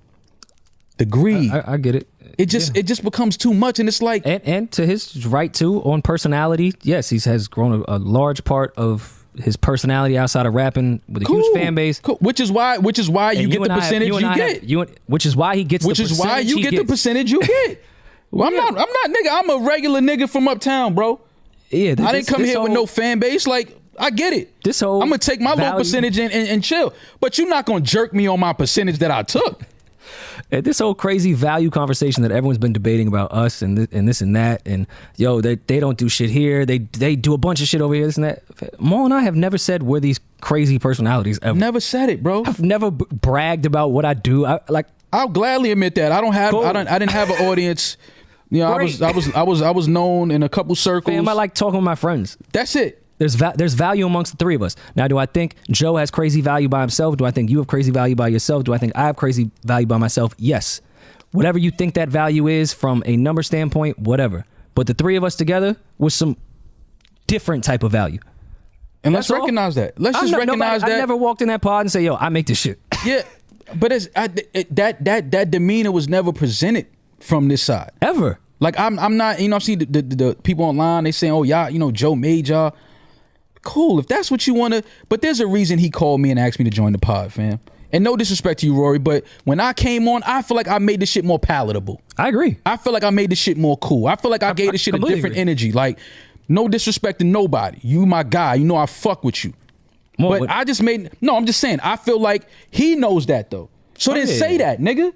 the greed. I get it. It just becomes too much. And it's like, and to his right too, on personality, yes, he has grown a large part of his personality outside of rapping with a huge fan base. Cool. Which is why you get the percentage you get. Which is why he gets the percentage. Which is why you get the percentage you get. Well, I'm not nigga. I'm a regular nigga from uptown, bro. Yeah, I didn't come here with no fan base. Like, I get it. I'm gonna take my low percentage and chill. But you're not gonna jerk me on my percentage that I took. This whole crazy value conversation that everyone's been debating about us and this and that, and yo, they don't do shit here. They do a bunch of shit over here, this and that. Maul and I have never said we're these crazy personalities ever. Never said it, bro. I've never bragged about what I do. I'll gladly admit that. I didn't have an audience. You know, right. I was known in a couple circles. Fam, I like talking with my friends. That's it. There's value amongst the three of us. Now, do I think Joe has crazy value by himself? Do I think you have crazy value by yourself? Do I think I have crazy value by myself? Yes. Whatever you think that value is from a number standpoint, whatever. But the three of us together with some different type of value. And let's recognize that. Let's just recognize that. I never walked in that pod and say, yo, I make this shit. Yeah, but that demeanor was never presented from this side. Ever. Like, I'm not, you know, I see the people online, they saying, oh, y'all, you know, Joe made y'all. Cool, if that's what you want to, but there's a reason he called me and asked me to join the pod, fam. And no disrespect to you, Rory, but when I came on, I feel like I made this shit more palatable. I agree. I feel like I made this shit more cool. I feel like I gave this shit a different energy. Like, no disrespect to nobody. You my guy. You know I fuck with you. But I just I'm just saying, I feel like he knows that though. So then say that, nigga.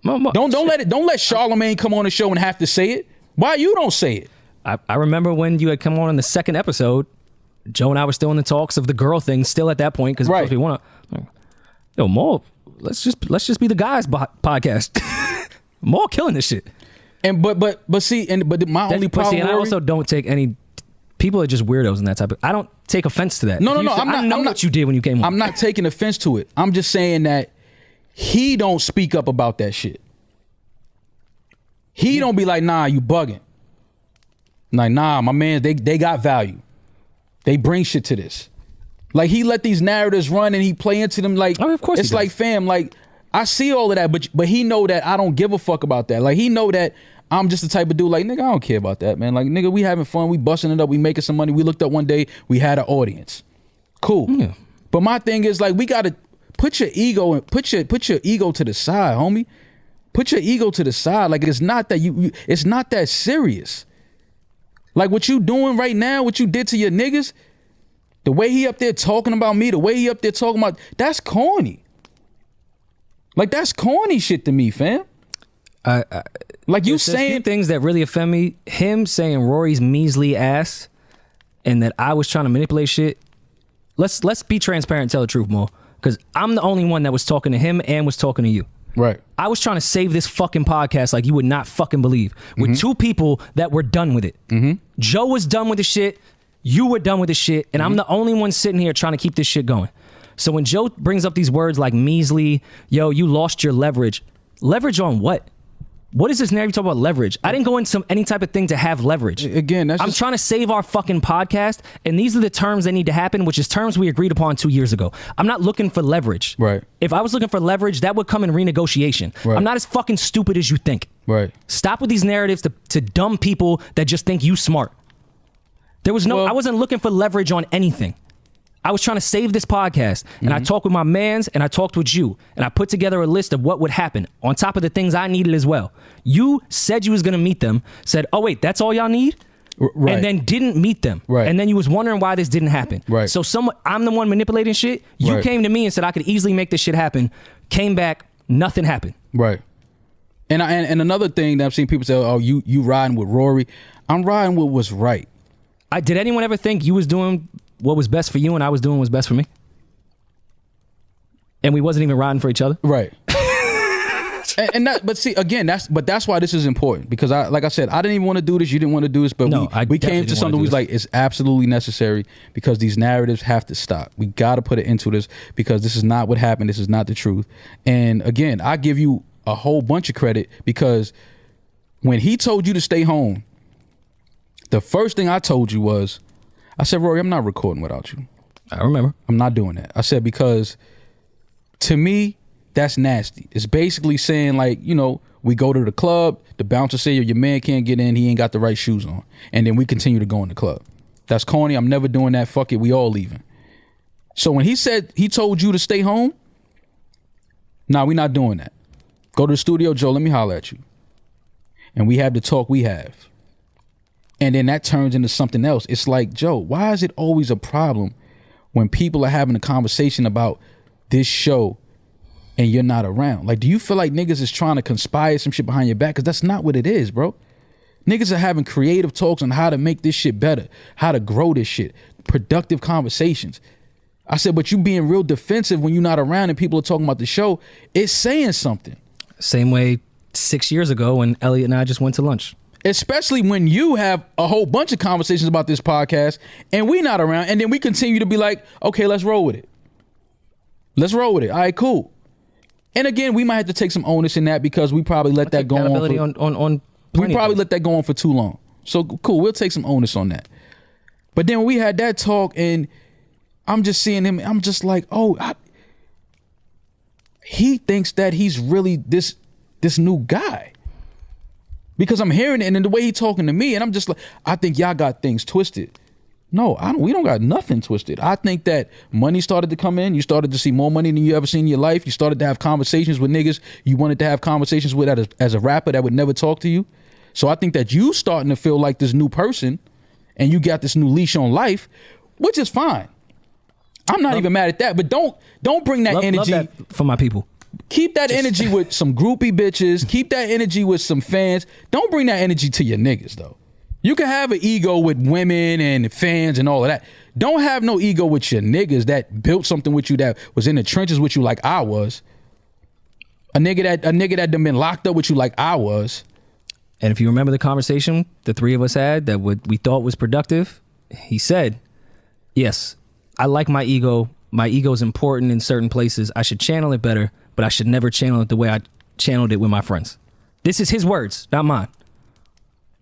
Don't let Charlamagne come on the show and have to say it. Why you don't say it? I remember when you had come on in the second episode, Joe and I were still in the talks of the girl thing still at that point, because we want to, yo, Maul, let's just be the guys podcast. Maul killing this shit. And but my only problem, and I also don't take any, people are just weirdos and that type of, I don't take offense to that. No, I'm not what you did when you came on. I'm not taking offense to it. I'm just saying that he don't speak up about that shit. He don't be like, nah, you bugging. Like, nah, my man, they got value. They bring shit to this. Like, he let these narratives run and he play into them like, of course it's like, fam, like, I see all of that, but he know that I don't give a fuck about that. Like, he know that I'm just the type of dude like, nigga, I don't care about that, man. Like, nigga, we having fun, we busting it up, we making some money. We looked up one day, we had an audience. Cool. Yeah. But my thing is like we gotta put your ego and put your ego to the side, homie. Put your ego to the side. Like it's not that it's not that serious. Like what you doing right now, what you did to your niggas, the way he up there talking about me, the way he up there talking about, that's corny. Like that's corny shit to me, fam. Like you saying things that really offend me. Him saying Rory's measly ass and that I was trying to manipulate shit. Let's be transparent and tell the truth more. Because I'm the only one that was talking to him and was talking to you. Right. I was trying to save this fucking podcast like you would not fucking believe. With two people that were done with it. Joe was done with the shit. You were done with the shit. And I'm the only one sitting here trying to keep this shit going. So when Joe brings up these words like measly, yo, you lost your leverage. Leverage on what? What is this narrative talk about leverage? I didn't go into any type of thing to have leverage. Again, I'm trying to save our fucking podcast, and these are the terms that need to happen, which is terms we agreed upon 2 years ago. I'm not looking for leverage. Right. If I was looking for leverage, that would come in renegotiation. Right. I'm not as fucking stupid as you think. Right. Stop with these narratives to dumb people that just think you smart. There was I wasn't looking for leverage on anything. I was trying to save this podcast, and I talked with my mans, and I talked with you, and I put together a list of what would happen on top of the things I needed as well. You said you was gonna meet them, said, oh wait, that's all y'all need? Right. And then didn't meet them. Right. And then you was wondering why this didn't happen. Right. So I'm the one manipulating shit. You came to me and said I could easily make this shit happen. Came back, nothing happened. Right. And another thing that I've seen people say, oh, you riding with Rory. I'm riding with what's right. Did anyone ever think you was doing what was best for you and I was doing what was best for me? And we wasn't even riding for each other? Right. But see, again, that's why this is important, because like I said, I didn't even want to do this. You didn't want to do this, but we came to something. We was like, it's absolutely necessary because these narratives have to stop. We got to put it into this because this is not what happened. This is not the truth. And again, I give you a whole bunch of credit because when he told you to stay home, the first thing I told you was, I said, Rory, I'm not recording without you. I remember. I'm not doing that. I said, because to me, that's nasty. It's basically saying like, we go to the club, the bouncer say your man can't get in, he ain't got the right shoes on. And then we continue to go in the club. That's corny. I'm never doing that. Fuck it. We all leaving. So when he said he told you to stay home, nah, we not doing that. Go to the studio, Joe, let me holler at you. And we have the talk we have. And then that turns into something else. It's like, Joe, why is it always a problem when people are having a conversation about this show and you're not around? Like, do you feel like niggas is trying to conspire some shit behind your back? Because that's not what it is, bro. Niggas are having creative talks on how to make this shit better, how to grow this shit, productive conversations. I said, but you being real defensive when you're not around and people are talking about the show, it's saying something. Same way 6 years ago when Elliot and I just went to lunch. Especially when you have a whole bunch of conversations about this podcast and we not around, and then we continue to be like, okay, let's roll with it. Let's roll with it. All right, cool. And again, we might have to take some onus in that because we probably let that go on. We probably let that go on for too long. So cool, we'll take some onus on that. But then when we had that talk and I'm just seeing him, I'm just like, he thinks that he's really this new guy. Because I'm hearing it and then the way he talking to me, and I'm just like, I think y'all got things twisted. No, we don't got nothing twisted. I think that money started to come in. You started to see more money than you ever seen in your life. You started to have conversations with niggas you wanted to have conversations with as a rapper that would never talk to you. So I think that you starting to feel like this new person and you got this new leash on life, which is fine. I'm not even mad at that, but don't bring that energy. Love that for my people. Keep that energy with some groupie bitches. Keep that energy with some fans. Don't bring that energy to your niggas, though. You can have an ego with women and fans and all of that. Don't have no ego with your niggas that built something with you, that was in the trenches with you like I was. A nigga that done been locked up with you like I was. And if you remember the conversation the three of us had that what we thought was productive, he said, yes, I like my ego. My ego is important in certain places. I should channel it better, but I should never channel it the way I channeled it with my friends. This is his words, not mine.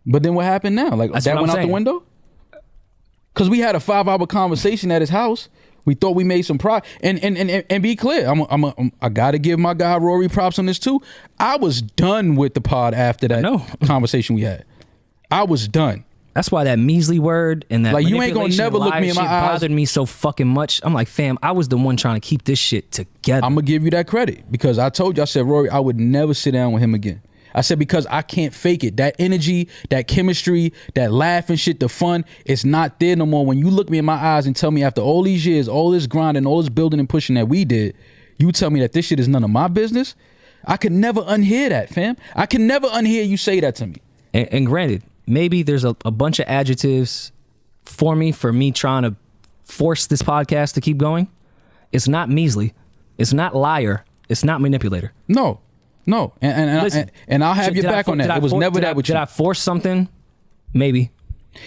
But then what happened now? Like, that went out the window? Because we had a 5-hour conversation at his house. We thought we made some progress. And be clear, I got to give my guy Rory props on this too. I was done with the pod after that conversation we had. I was done. That's why that measly word and that like you ain't gonna never look me in my eyes. Bothered me so fucking much. I'm like, fam, I was the one trying to keep this shit together. I'm gonna give you that credit because I told you, I said, Rory, I would never sit down with him again. I said, because I can't fake it. That energy, that chemistry, that laughing shit, the fun, it's not there no more. When you look me in my eyes and tell me after all these years, all this grinding, all this building and pushing that we did, you tell me that this shit is none of my business, I could never unhear that, fam. I can never unhear you say that to me. And granted, maybe there's a bunch of adjectives for me trying to force this podcast to keep going. It's not measly. It's not liar. It's not manipulator. No. Listen, and I'll have your back on that. It was never that with you. Did I force something? Maybe.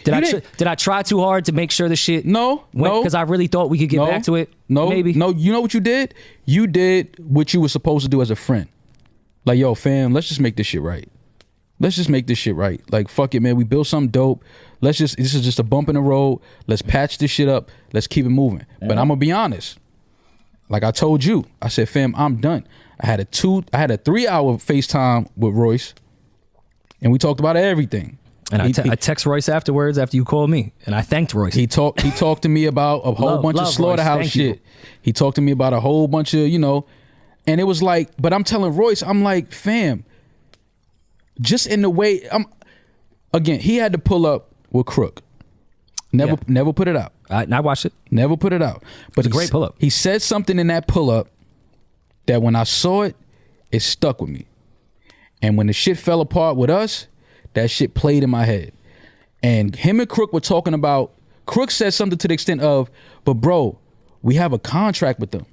Did I try too hard to make sure the shit No. Because I really thought we could get back to it? No. Maybe. No, you know what you did? You did what you were supposed to do as a friend. Like, yo, fam, let's just make this shit right. Let's just make this shit right. Like, fuck it, man. We built something dope. This is just a bump in the road. Let's patch this shit up. Let's keep it moving. Yeah. But I'm gonna be honest. Like I told you, I said, fam, I'm done. I had a 3-hour FaceTime with Royce, and we talked about everything. And I text Royce afterwards after you called me, and I thanked Royce. He talked to me about a whole bunch of slaughterhouse shit. He talked to me about a whole bunch of, and it was like, but I'm telling Royce, I'm like, fam, just in the way, again, he had to pull up with Crook. Never put it out. I watched it. Never put it out. But it's a great pull up. He said something in that pull up that when I saw it, it stuck with me. And when the shit fell apart with us, that shit played in my head. And him and Crook were talking about, Crook said something to the extent of, but bro, we have a contract with them.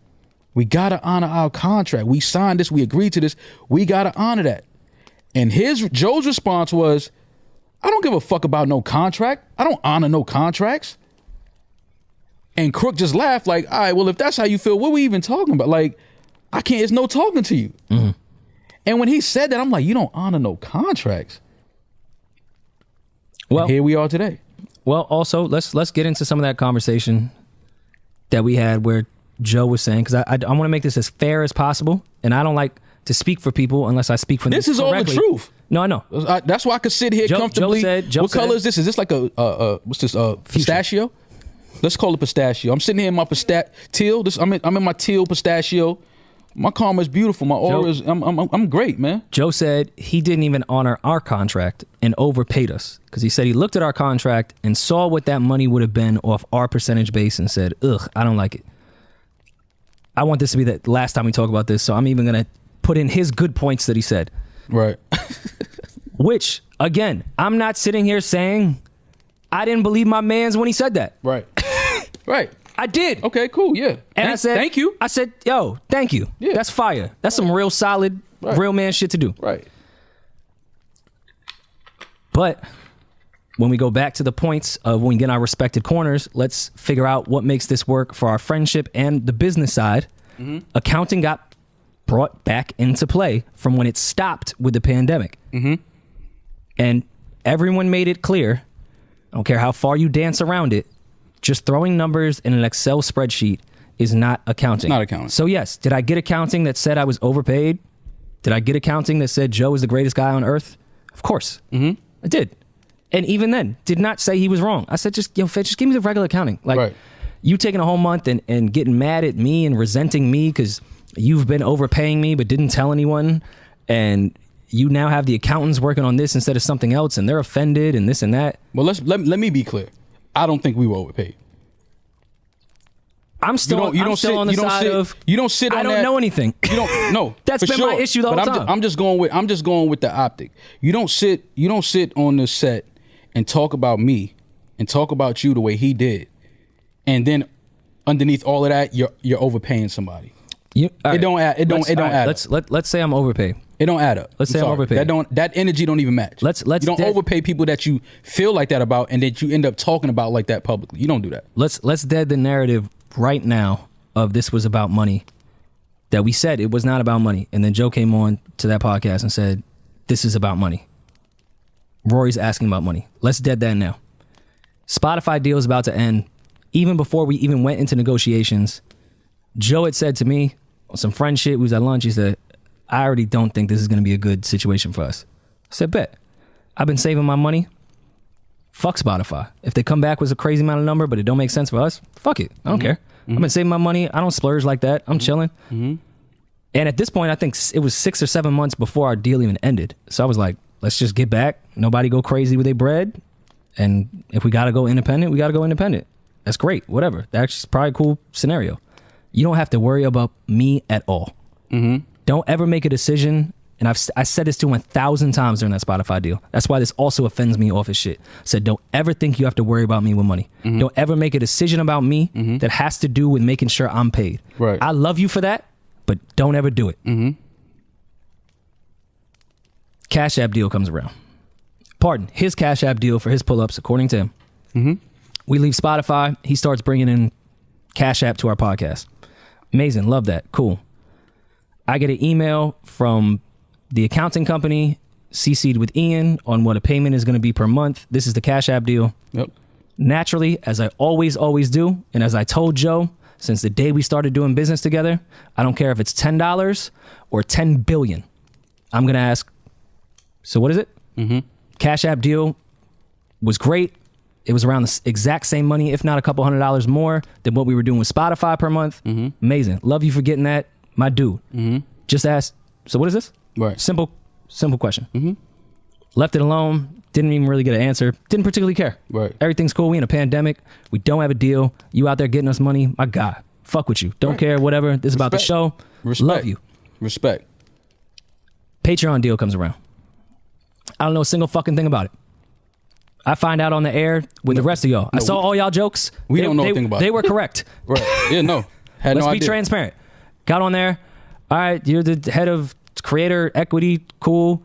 We gotta honor our contract. We signed this, we agreed to this, we gotta honor that. And Joe's response was, I don't give a fuck about no contract. I don't honor no contracts. And Crook just laughed like, all right, well, if that's how you feel, what are we even talking about? Like, it's no talking to you. Mm-hmm. And when he said that, I'm like, you don't honor no contracts. Well, and here we are today. Well, also, let's get into some of that conversation that we had where Joe was saying, because I want to make this as fair as possible, and I don't like to speak for people unless I speak for them. This is correctly. All the truth. No, I know. That's why I could sit here comfortably. What color is this? Is this like what's this? Pistachio? Let's call it pistachio. I'm sitting here in my teal. I'm in my teal pistachio. My karma is beautiful. My aura is. I'm great, man. Joe said he didn't even honor our contract and overpaid us because he said he looked at our contract and saw what that money would have been off our percentage base and said, ugh, I don't like it. I want this to be the last time we talk about this, so I'm even gonna put in his good points that he said. Right. Which, again, I'm not sitting here saying I didn't believe my mans when he said that. Right. Right. I did. Okay, cool, yeah. And I said, thank you. I said, yo, thank you. Yeah. That's fire. That's some real solid, real man shit to do. Right. But when we go back to the points of when we get in our respected corners, let's figure out what makes this work for our friendship and the business side. Mm-hmm. Accounting got brought back into play from when it stopped with the pandemic. Mm-hmm. And everyone made it clear, I don't care how far you dance around it, just throwing numbers in an Excel spreadsheet is not accounting. Not accounting. So yes, did I get accounting that said I was overpaid? Did I get accounting that said Joe is the greatest guy on earth? Of course. Mm-hmm. I did. And even then, did not say he was wrong. I said, just give me the regular accounting. Like, you taking a whole month and getting mad at me and resenting me because you've been overpaying me but didn't tell anyone, and you now have the accountants working on this instead of something else, and they're offended and this and that. Well, let me be clear. I don't think we were overpaid. I'm still on the side of you don't sit on I don't that, know anything. You don't know. That's been my issue the whole time. I'm just going with the optic. You don't sit on the set and talk about me and talk about you the way he did, and then underneath all of that, you're overpaying somebody. It don't add up. Let's say I'm overpaid. It don't add up. Let's say I'm overpaid. That energy don't even match. You don't overpay people that you feel like that about, and that you end up talking about like that publicly. You don't do that. Let's dead the narrative right now of this was about money. That we said it was not about money, and then Joe came on to that podcast and said this is about money. Rory's asking about money. Let's dead that now. Spotify deal is about to end. Even before we even went into negotiations, Joe had said to me on some friend shit, we was at lunch, he said, I already don't think this is going to be a good situation for us. I said, bet. I've been saving my money. Fuck Spotify. If they come back with a crazy amount of number, but it don't make sense for us, fuck it. I don't care. I've been saving my money. I don't splurge like that. I'm chilling. And at this point, I think it was 6 or 7 months before our deal even ended. So I was like, let's just get back. Nobody go crazy with their bread. And if we got to go independent, we got to go independent. That's great. Whatever. That's probably a cool scenario. You don't have to worry about me at all. Don't ever make a decision. And I said this to him 1,000 times during that Spotify deal. That's why this also offends me off his shit. I said, don't ever think you have to worry about me with money. Don't ever make a decision about me that has to do with making sure I'm paid. Right. I love you for that, but don't ever do it. Cash App deal comes around. Pardon, his Cash App deal for his pull-ups, according to him. We leave Spotify. He starts bringing in Cash App to our podcast. Amazing. Love that. Cool. I get an email from the accounting company, CC'd with Ian on what a payment is going to be per month. This is the Cash App deal. Yep. Naturally, as I always do, and as I told Joe since the day we started doing business together, I don't care if it's $10 or $10 billion. I'm going to ask, so what is it? Cash App deal was great. It was around the exact same money, if not a couple $100 more than what we were doing with Spotify per month. Amazing. Love you for getting that, my dude. Just ask, so what is this? Right. Simple question. Left it alone. Didn't even really get an answer. Didn't particularly care. Right. Everything's cool. We in a pandemic. We don't have a deal. You out there getting us money. My God. Fuck with you. Don't care. Whatever. This is about the show. Love you. Respect. Patreon deal comes around. I don't know a single fucking thing about it. I find out on the air with the rest of y'all. I saw all y'all jokes. We don't know anything about it. They were correct. Right. Yeah, no. Had Let's no be idea. transparent. Got on there. All right, you're the head of creator equity. Cool.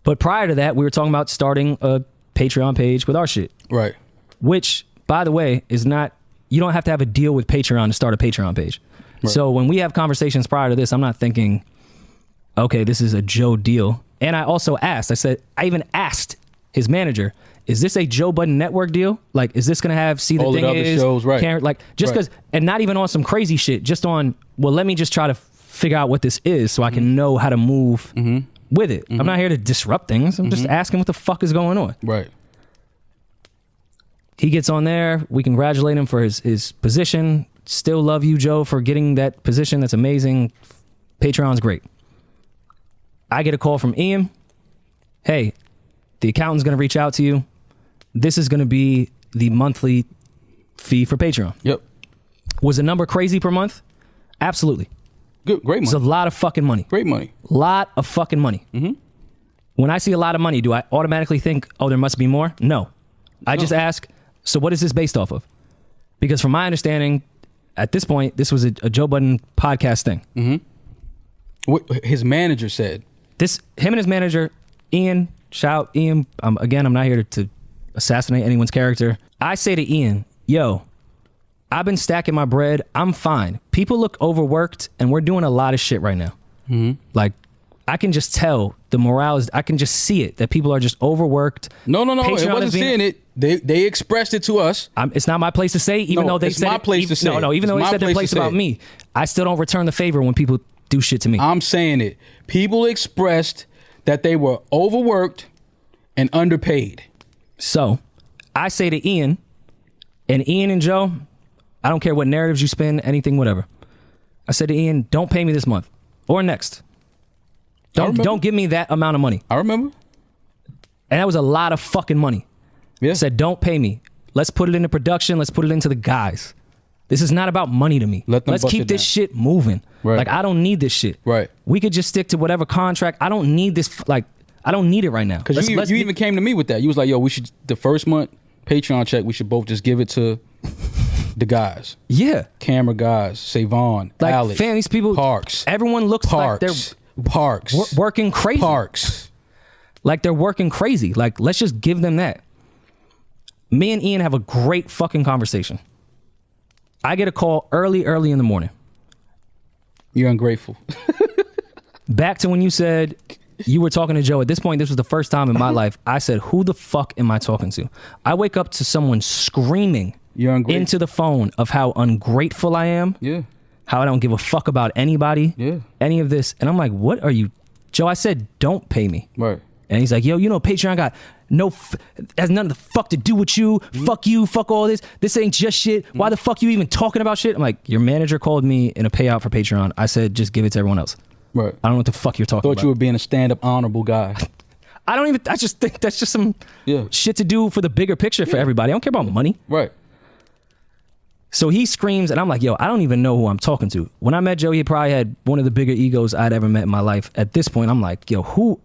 But prior to that, we were talking about starting a Patreon page with our shit. Right. Which, by the way, is not, you don't have to have a deal with Patreon to start a Patreon page. Right. So when we have conversations prior to this, I'm not thinking, okay, this is a Joe deal. And I also asked, I even asked his manager, is this a Joe Budden Network deal? Like, is this going to have See the all Thing the other Is? shows, right. Karen, like, just because, and not even on some crazy shit, just on, well, let me just try to figure out what this is so I can know how to move with it. I'm not here to disrupt things. I'm just asking what the fuck is going on. Right. He gets on there. We congratulate him for his position. Still love you, Joe, for getting that position. That's amazing. Patreon's great. I get a call from Ian. Hey, the accountant's going to reach out to you. This is going to be the monthly fee for Patreon. Yep. Was the number crazy per month? Absolutely. Good. Great money. It's a lot of fucking money. Great money. Lot of fucking money. When I see a lot of money, do I automatically think, oh, there must be more? No. I just ask, so what is this based off of? Because from my understanding, at this point, this was a Joe Budden podcast thing. What his manager said. Him and his manager, Ian, shout Ian. Again, I'm not here to assassinate anyone's character. I say to Ian, yo, I've been stacking my bread. I'm fine. People look overworked, and we're doing a lot of shit right now. Like, I can just tell the morale is, I can just see it, that people are just overworked. No. Patreon It wasn't seeing it. They expressed it to us. It's not my place to say, even though they it's said my place to say. even though they said their place about me, I still don't return the favor when people do shit to me. I'm saying it. People expressed that they were overworked and underpaid. So I say to Ian and Joe, I don't care what narratives you spin, anything, whatever. I said to Ian, don't pay me this month or next. Don't give me that amount of money. I remember. And that was a lot of fucking money. Yeah. I said, don't pay me. Let's put it into production. Let's put it into the guys. This is not about money to me. Let's keep this shit moving. Right. Like, I don't need this shit. Right. We could just stick to whatever contract. I don't need this. Like, I don't need it right now. Because you even came to me with that. You was like, yo, we should, the first month Patreon check, we should both just give it to the guys. Yeah. Camera guys, Savon, like, Alex, fam, these people, Parks. Everyone looks like they're working crazy. Parks. Like, they're working crazy. Like, let's just give them that. Me and Ian have a great fucking conversation. I get a call early in the morning. You're ungrateful. Back to when you said you were talking to Joe. At this point, this was the first time in my life I said, who the fuck am I talking to? I wake up to someone screaming into the phone of how ungrateful I am. Yeah. How I don't give a fuck about anybody. Yeah. Any of this. And I'm like, what are you? Joe, I said, don't pay me. Right. And he's like, yo, you know, Patreon got has nothing the fuck to do with you. Fuck you. Fuck all this. This ain't just shit. Why the fuck you even talking about shit? I'm like, your manager called me in a payout for Patreon. I said, just give it to everyone else. Right. I don't know what the fuck you're talking about. Thought you were being a stand-up honorable guy. I just think that's just some shit to do for the bigger picture for everybody. I don't care about money. Right. So he screams, and I'm like, yo, I don't even know who I'm talking to. When I met Joe, he probably had one of the bigger egos I'd ever met in my life. At this point, I'm like, yo, who?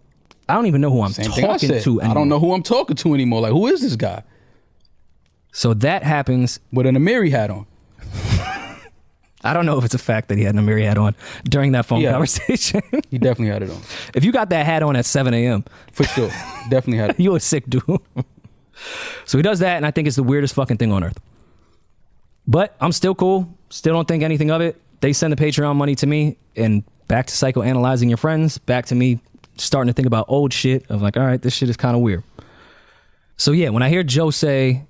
I don't even know who I'm talking to anymore. I don't know who I'm talking to anymore. Like, who is this guy? So that happens. With an Amiri hat on. I don't know if it's a fact that he had an Amiri hat on during that phone conversation. He definitely had it on. If you got that hat on at 7 a.m. For sure. Definitely had it. You a sick dude. So he does that, and I think it's the weirdest fucking thing on earth. But I'm still cool. Still don't think anything of it. They send the Patreon money to me, and back to psychoanalyzing your friends, back to me starting to think about old shit of like, all right, this shit is kind of weird. So yeah, when I hear Joe say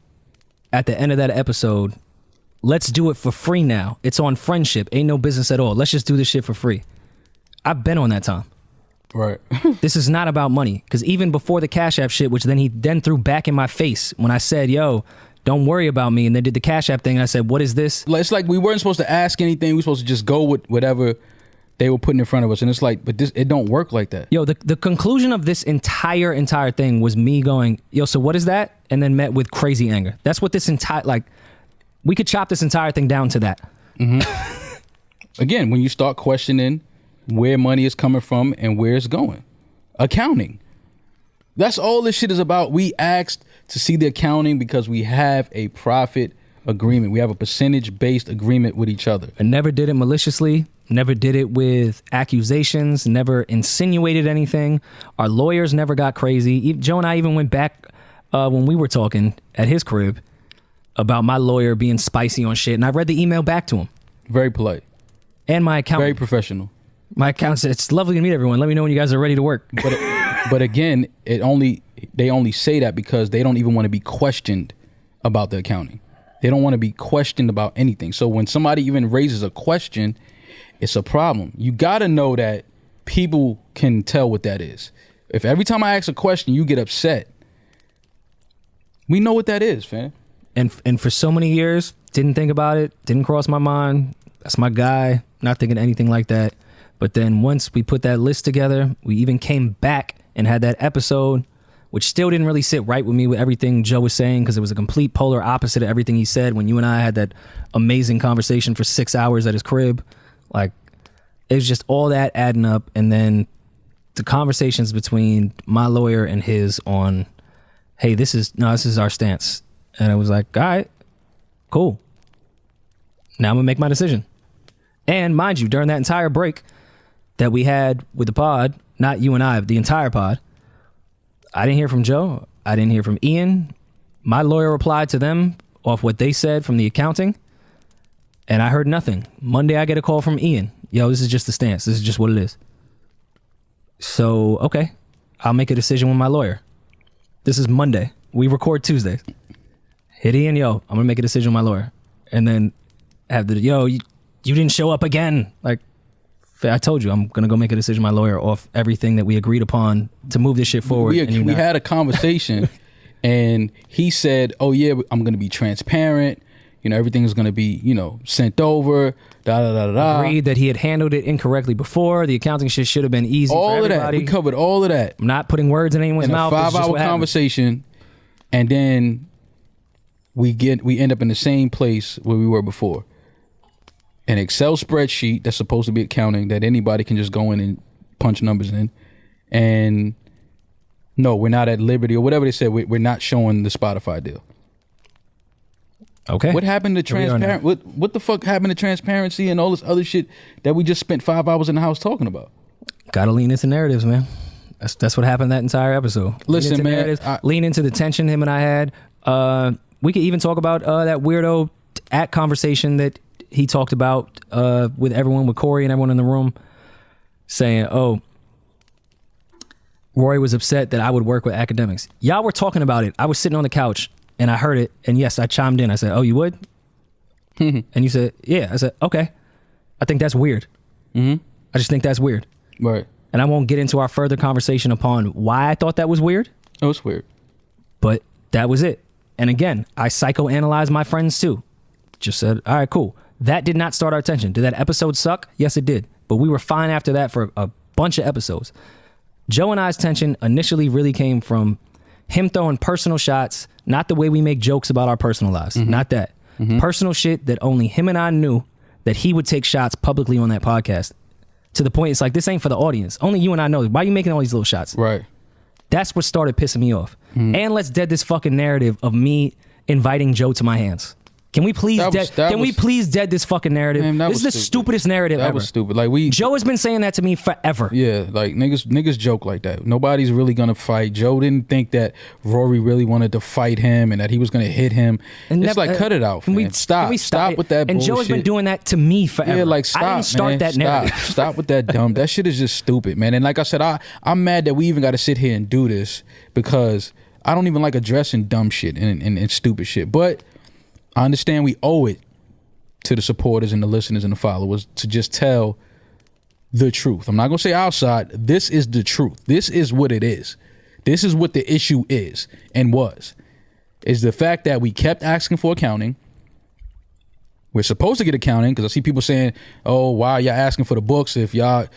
at the end of that episode, let's do it for free now. It's on friendship. Ain't no business at all. Let's just do this shit for free. I've been on that time. Right. This is not about money. Because even before the Cash App shit, which then he threw back in my face when I said, yo, don't worry about me. And then did the Cash App thing. And I said, what is this? It's like we weren't supposed to ask anything. We were supposed to just go with whatever they were putting in front of us. And it's like, but it don't work like that. Yo, the conclusion of this entire thing was me going, yo, so what is that? And then met with crazy anger. That's what this entire, like, we could chop this entire thing down to that. Mm-hmm. Again, when you start questioning where money is coming from and where it's going. Accounting. That's all this shit is about. We asked to see the accounting because we have a profit agreement. We have a percentage-based agreement with each other. I never did it maliciously. Never did it with accusations. Never insinuated anything. Our lawyers never got crazy. Joe and I even went back when we were talking at his crib about my lawyer being spicy on shit. And I read the email back to him. Very polite. And my accountant. Very professional. My accountant said, it's lovely to meet everyone. Let me know when you guys are ready to work. But again, they only say that because they don't even want to be questioned about the accounting. They don't want to be questioned about anything. So when somebody even raises a question, it's a problem. You got to know that people can tell what that is. If every time I ask a question, you get upset, we know what that is, fam. And for so many years, didn't think about it, didn't cross my mind. That's my guy, not thinking anything like that. But then once we put that list together, we even came back and had that episode, which still didn't really sit right with me with everything Joe was saying, because it was a complete polar opposite of everything he said when you and I had that amazing conversation for 6 hours at his crib. Like, it was just all that adding up. And then the conversations between my lawyer and his on, hey, this is our stance. And I was like, all right, cool. Now I'm gonna make my decision. And mind you, during that entire break that we had with the pod, not you and I, the entire pod, I didn't hear from Joe. I didn't hear from Ian. My lawyer replied to them off what they said from the accounting, and I heard nothing. Monday, I get a call from Ian. Yo, this is just the stance. This is just what it is. So, okay, I'll make a decision with my lawyer. This is Monday. We record Tuesday. Hit Ian, yo, I'm gonna make a decision with my lawyer. And then have the, yo, you didn't show up again. Like, I told you, I'm going to go make a decision with my lawyer off everything that we agreed upon to move this shit forward. We had a conversation and he said, oh yeah, I'm going to be transparent. You know, everything is going to be, sent over, Agreed that he had handled it incorrectly before. The accounting shit should have been easy for everybody. All of that. We covered all of that. I'm not putting words in anyone's mouth. A 5-hour conversation. And then we end up in the same place where we were before. An Excel spreadsheet that's supposed to be accounting that anybody can just go in and punch numbers in. And no, we're not at liberty or whatever they said. We're not showing the Spotify deal. Okay. What happened to transparent? What the fuck happened to transparency and all this other shit that we just spent 5 hours in the house talking about? Gotta lean into narratives, man. That's what happened that entire episode. Listen, man. Lean into the tension him and I had. We could even talk about that weirdo at conversation that he talked about with everyone, with Corey and everyone in the room, saying, oh, Rory was upset that I would work with academics. Y'all were talking about it. I was sitting on the couch and I heard it. And yes, I chimed in. I said, oh, you would? And you said, yeah. I said, okay. I think that's weird. I just think that's weird. Right. And I won't get into our further conversation upon why I thought that was weird. It was weird. But that was it. And again, I psychoanalyzed my friends too. Just said, all right, cool. That did not start our tension. Did that episode suck? Yes, it did. But we were fine after that for a bunch of episodes. Joe and I's tension initially really came from him throwing personal shots, not the way we make jokes about our personal lives. Not that. Personal shit that only him and I knew, that he would take shots publicly on that podcast. To the point, it's like, this ain't for the audience. Only you and I know. Why are you making all these little shots? Right. That's what started pissing me off. And let's dead this fucking narrative of me inviting Joe to my hands. Can we please please dead this fucking narrative? Man, this is the stupidest narrative ever. That was stupid. Like Joe has been saying that to me forever. Yeah, like niggas joke like that. Nobody's really gonna fight. Joe didn't think that Rory really wanted to fight him and that he was gonna hit him. And it's like, cut it out, man. Stop with that bullshit. And Joe has been doing that to me forever. Yeah, like stop, I didn't start man. that narrative. Stop with that dumb. That shit is just stupid, man. And like I said, I'm mad that we even got to sit here and do this because I don't even like addressing dumb shit and stupid shit. But I understand we owe it to the supporters and the listeners and the followers to just tell the truth. I'm not going to say outside. This is the truth. This is what it is. This is what the issue is and was. Is the fact that we kept asking for accounting. We're supposed to get accounting because I see people saying, oh, why are y'all asking for the books if y'all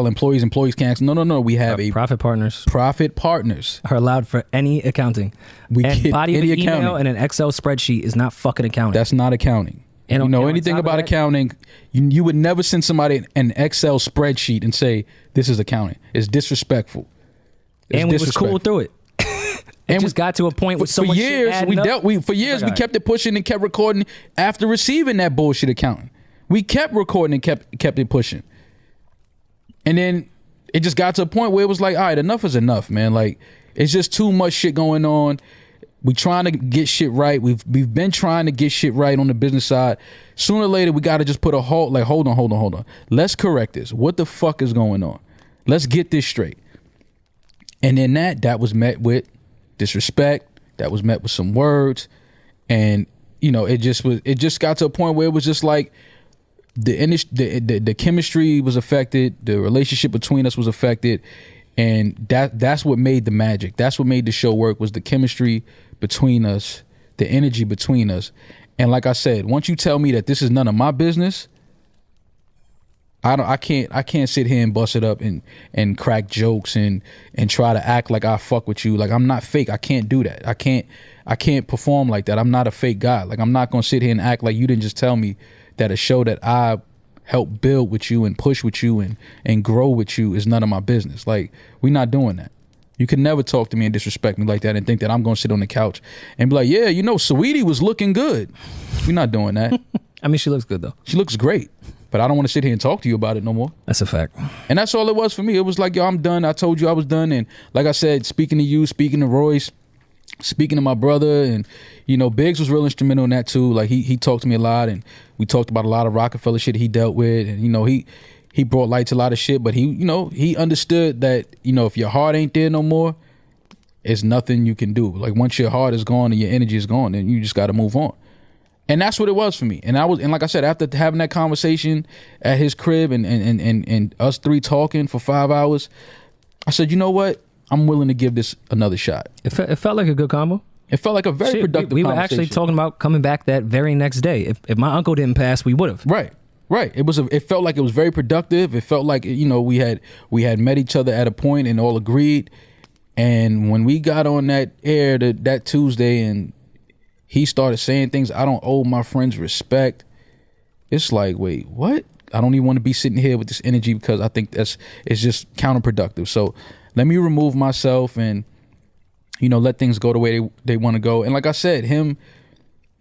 employees can't? No. We have profit partners. Profit partners are allowed for any accounting. And body of an email and an Excel spreadsheet is not fucking accounting. That's not accounting. And you know anything about accounting, you would never send somebody an Excel spreadsheet and say, this is accounting. It's disrespectful. And we was cool through it. And just got to a point with so much shit adding up. We kept it pushing and kept recording after receiving that bullshit accounting. We kept recording and kept it pushing. And then it just got to a point where it was like, all right, enough is enough, man. Like, it's just too much shit going on. We trying to get shit right. We've been trying to get shit right on the business side. Sooner or later, we got to just put a halt. Like, hold on. Let's correct this. What the fuck is going on? Let's get this straight. And then that was met with disrespect. That was met with some words, and it just got to a point where it was just like the chemistry was affected, the relationship between us was affected, and that's what made the magic. That's what made the show work, was the chemistry between us, the energy between us. And like I said, once you tell me that this is none of my business, I can't sit here and bust it up and crack jokes and try to act like I fuck with you. Like, I'm not fake. I can't do that. I can't perform like that. I'm not a fake guy. Like, I'm not gonna sit here and act like you didn't just tell me that a show that I helped build with you and push with you and grow with you is none of my business. Like, we're not doing that. You can never talk to me and disrespect me like that and think that I'm gonna sit on the couch and be like, yeah, Sweetie was looking good. We're not doing that. I mean, she looks good though. She looks great. But I don't want to sit here and talk to you about it no more. That's a fact. And that's all it was for me. It was like, yo, I'm done. I told you I was done. And like I said, speaking to you, speaking to Royce, speaking to my brother, and Biggs was real instrumental in that too. Like he talked to me a lot, and we talked about a lot of Rockefeller shit he dealt with, and he brought light to a lot of shit. But he understood that if your heart ain't there no more, it's nothing you can do. Like, once your heart is gone and your energy is gone, then you just got to move on. And that's what it was for me. And like I said, after having that conversation at his crib and us three talking for 5 hours, I said, you know what? I'm willing to give this another shot. It felt like a good combo. It felt like a very productive we conversation. We were actually talking about coming back that very next day. If my uncle didn't pass, we would have. Right. It felt like it was very productive. It felt like, we had met each other at a point and all agreed. And when we got on that air that Tuesday and he started saying things, I don't owe my friends respect. It's like, wait, what? I don't even want to be sitting here with this energy because I think it's just counterproductive. So let me remove myself and, let things go the way they want to go. And like I said, him,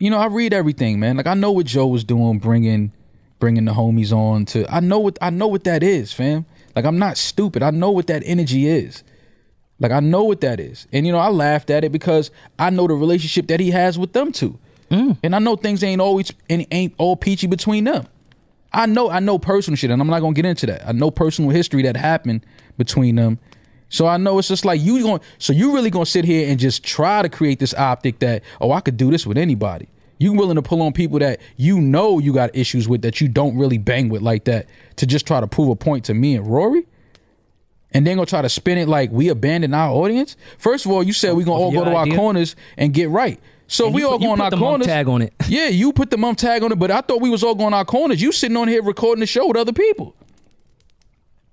I read everything, man. Like, I know what Joe was doing, bringing the homies on to. I know what that is, fam. Like, I'm not stupid. I know what that energy is. Like, I know what that is. And, I laughed at it because I know the relationship that he has with them two. And I know things ain't all peachy between them. I know personal shit, and I'm not going to get into that. I know personal history that happened between them. So I know it's just like, you really going to sit here and just try to create this optic that, oh, I could do this with anybody. You willing to pull on people that you got issues with, that you don't really bang with like that, to just try to prove a point to me and Rory? And then gonna try to spin it like we abandoned our audience. First of all, you said we gonna all go to our corners and get right. So if we all go on our corners, tag on it. Yeah, you put the mum tag on it, but I thought we was all going our corners. You sitting on here recording the show with other people.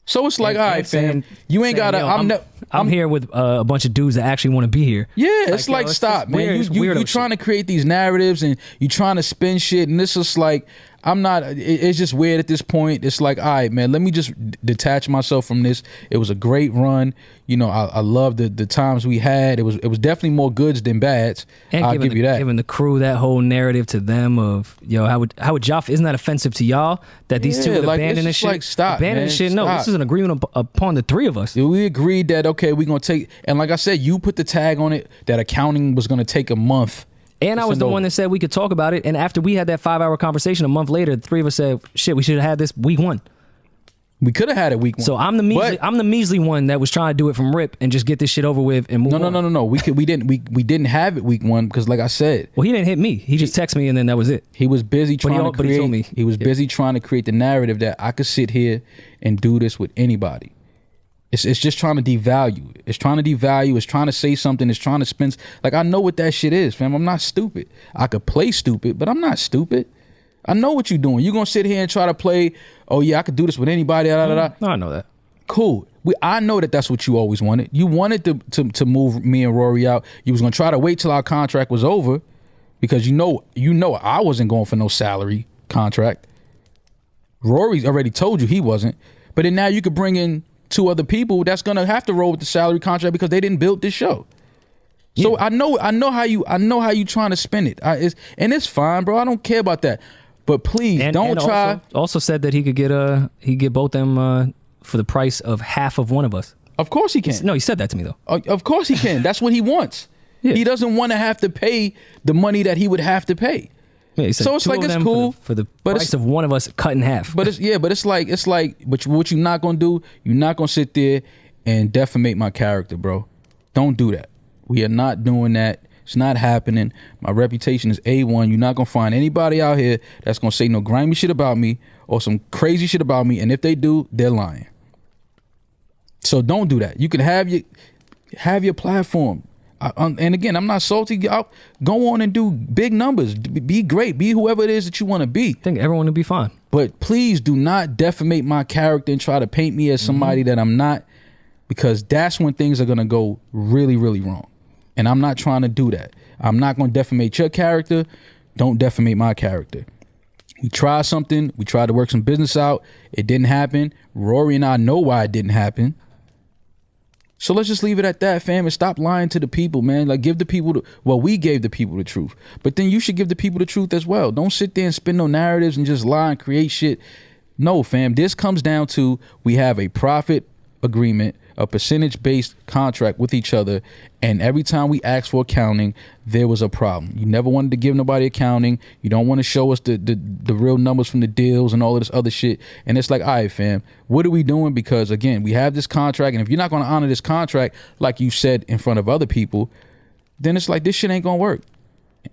So it's like, all right, fam, you ain't gotta. I'm here with a bunch of dudes that actually want to be here. Yeah, it's like stop, man. You trying to create these narratives and you trying to spin shit, and this is like, I'm not. It's just weird at this point. It's like, all right, man, let me just detach myself from this. It was a great run. You know, I love the times we had. It was definitely more goods than bads. And I'll give you that. Giving the crew that whole narrative to them of, yo, how would y'all? Isn't that offensive to y'all that these two would abandon this shit? Like, stop, abandon this shit. Stop. No, this is an agreement upon the three of us. We agreed that okay, we're gonna take. And like I said, you put the tag on it that accounting was gonna take a month. And I was the one that said we could talk about it. And after we had that 5-hour conversation a month later, the three of us said, shit, we should have had this week 1. We could have had it week 1. So I'm the measly one that was trying to do it from rip and just get this shit over with and move on. No. We didn't have it week 1 because like I said. Well, he didn't hit me. He just texted me and then that was it. He was busy trying to create. But he told me. He was busy trying to create the narrative that I could sit here and do this with anybody. It's just trying to devalue. It's trying to devalue. It's trying to say something. It's trying to spin. Like, I know what that shit is, fam. I'm not stupid. I could play stupid, but I'm not stupid. I know what you're doing. You're going to sit here and try to play, oh, yeah, I could do this with anybody. No, I know that. Cool. I know that's what you always wanted. You wanted to move me and Rory out. You was going to try to wait till our contract was over because you know I wasn't going for no salary contract. Rory's already told you he wasn't. But then now you could bring in 2 other people that's gonna have to roll with the salary contract because they didn't build this show. So yeah. I know how you trying to spin it. It's fine, bro. I don't care about that. But please don't try. Also said that he could get both them for the price of half of one of us. Of course he can. No, he said that to me though. Of course he can. That's what he wants. Yeah. He doesn't want to have to pay the money that he would have to pay. Yeah, so it's like it's cool for the price of one of us cut in half. But it's like but what you're not gonna do, you're not gonna sit there and defamate my character, bro. Don't do that. We are not doing that. It's not happening. My reputation is A1. You're not gonna find anybody out here that's gonna say no grimy shit about me or some crazy shit about me. And if they do, they're lying. So don't do that. You can have your platform. And again, I'm not salty. I'll go on and do big numbers. Be great. Be whoever it is that you want to be. I think everyone will be fine. But please do not defamate my character and try to paint me as somebody that I'm not, because that's when things are going to go really, really wrong. And I'm not trying to do that. I'm not going to defamate your character. Don't defamate my character. We tried something. We tried to work some business out. It didn't happen. Rory and I know why it didn't happen. So let's just leave it at that, fam, and stop lying to the people, man. Like, give the people we gave the people the truth. But then you should give the people the truth as well. Don't sit there and spin no narratives and just lie and create shit. No, fam, this comes down to we have a profit agreement, a percentage-based contract with each other, and every time we asked for accounting, there was a problem. You never wanted to give nobody accounting. You don't want to show us the real numbers from the deals and all of this other shit. And it's like, all right, fam, what are we doing? Because, again, we have this contract, and if you're not going to honor this contract like you said in front of other people, then it's like this shit ain't going to work.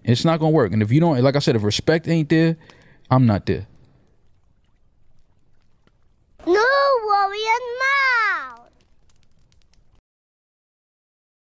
It's not going to work. And if you don't, like I said, if respect ain't there, I'm not there.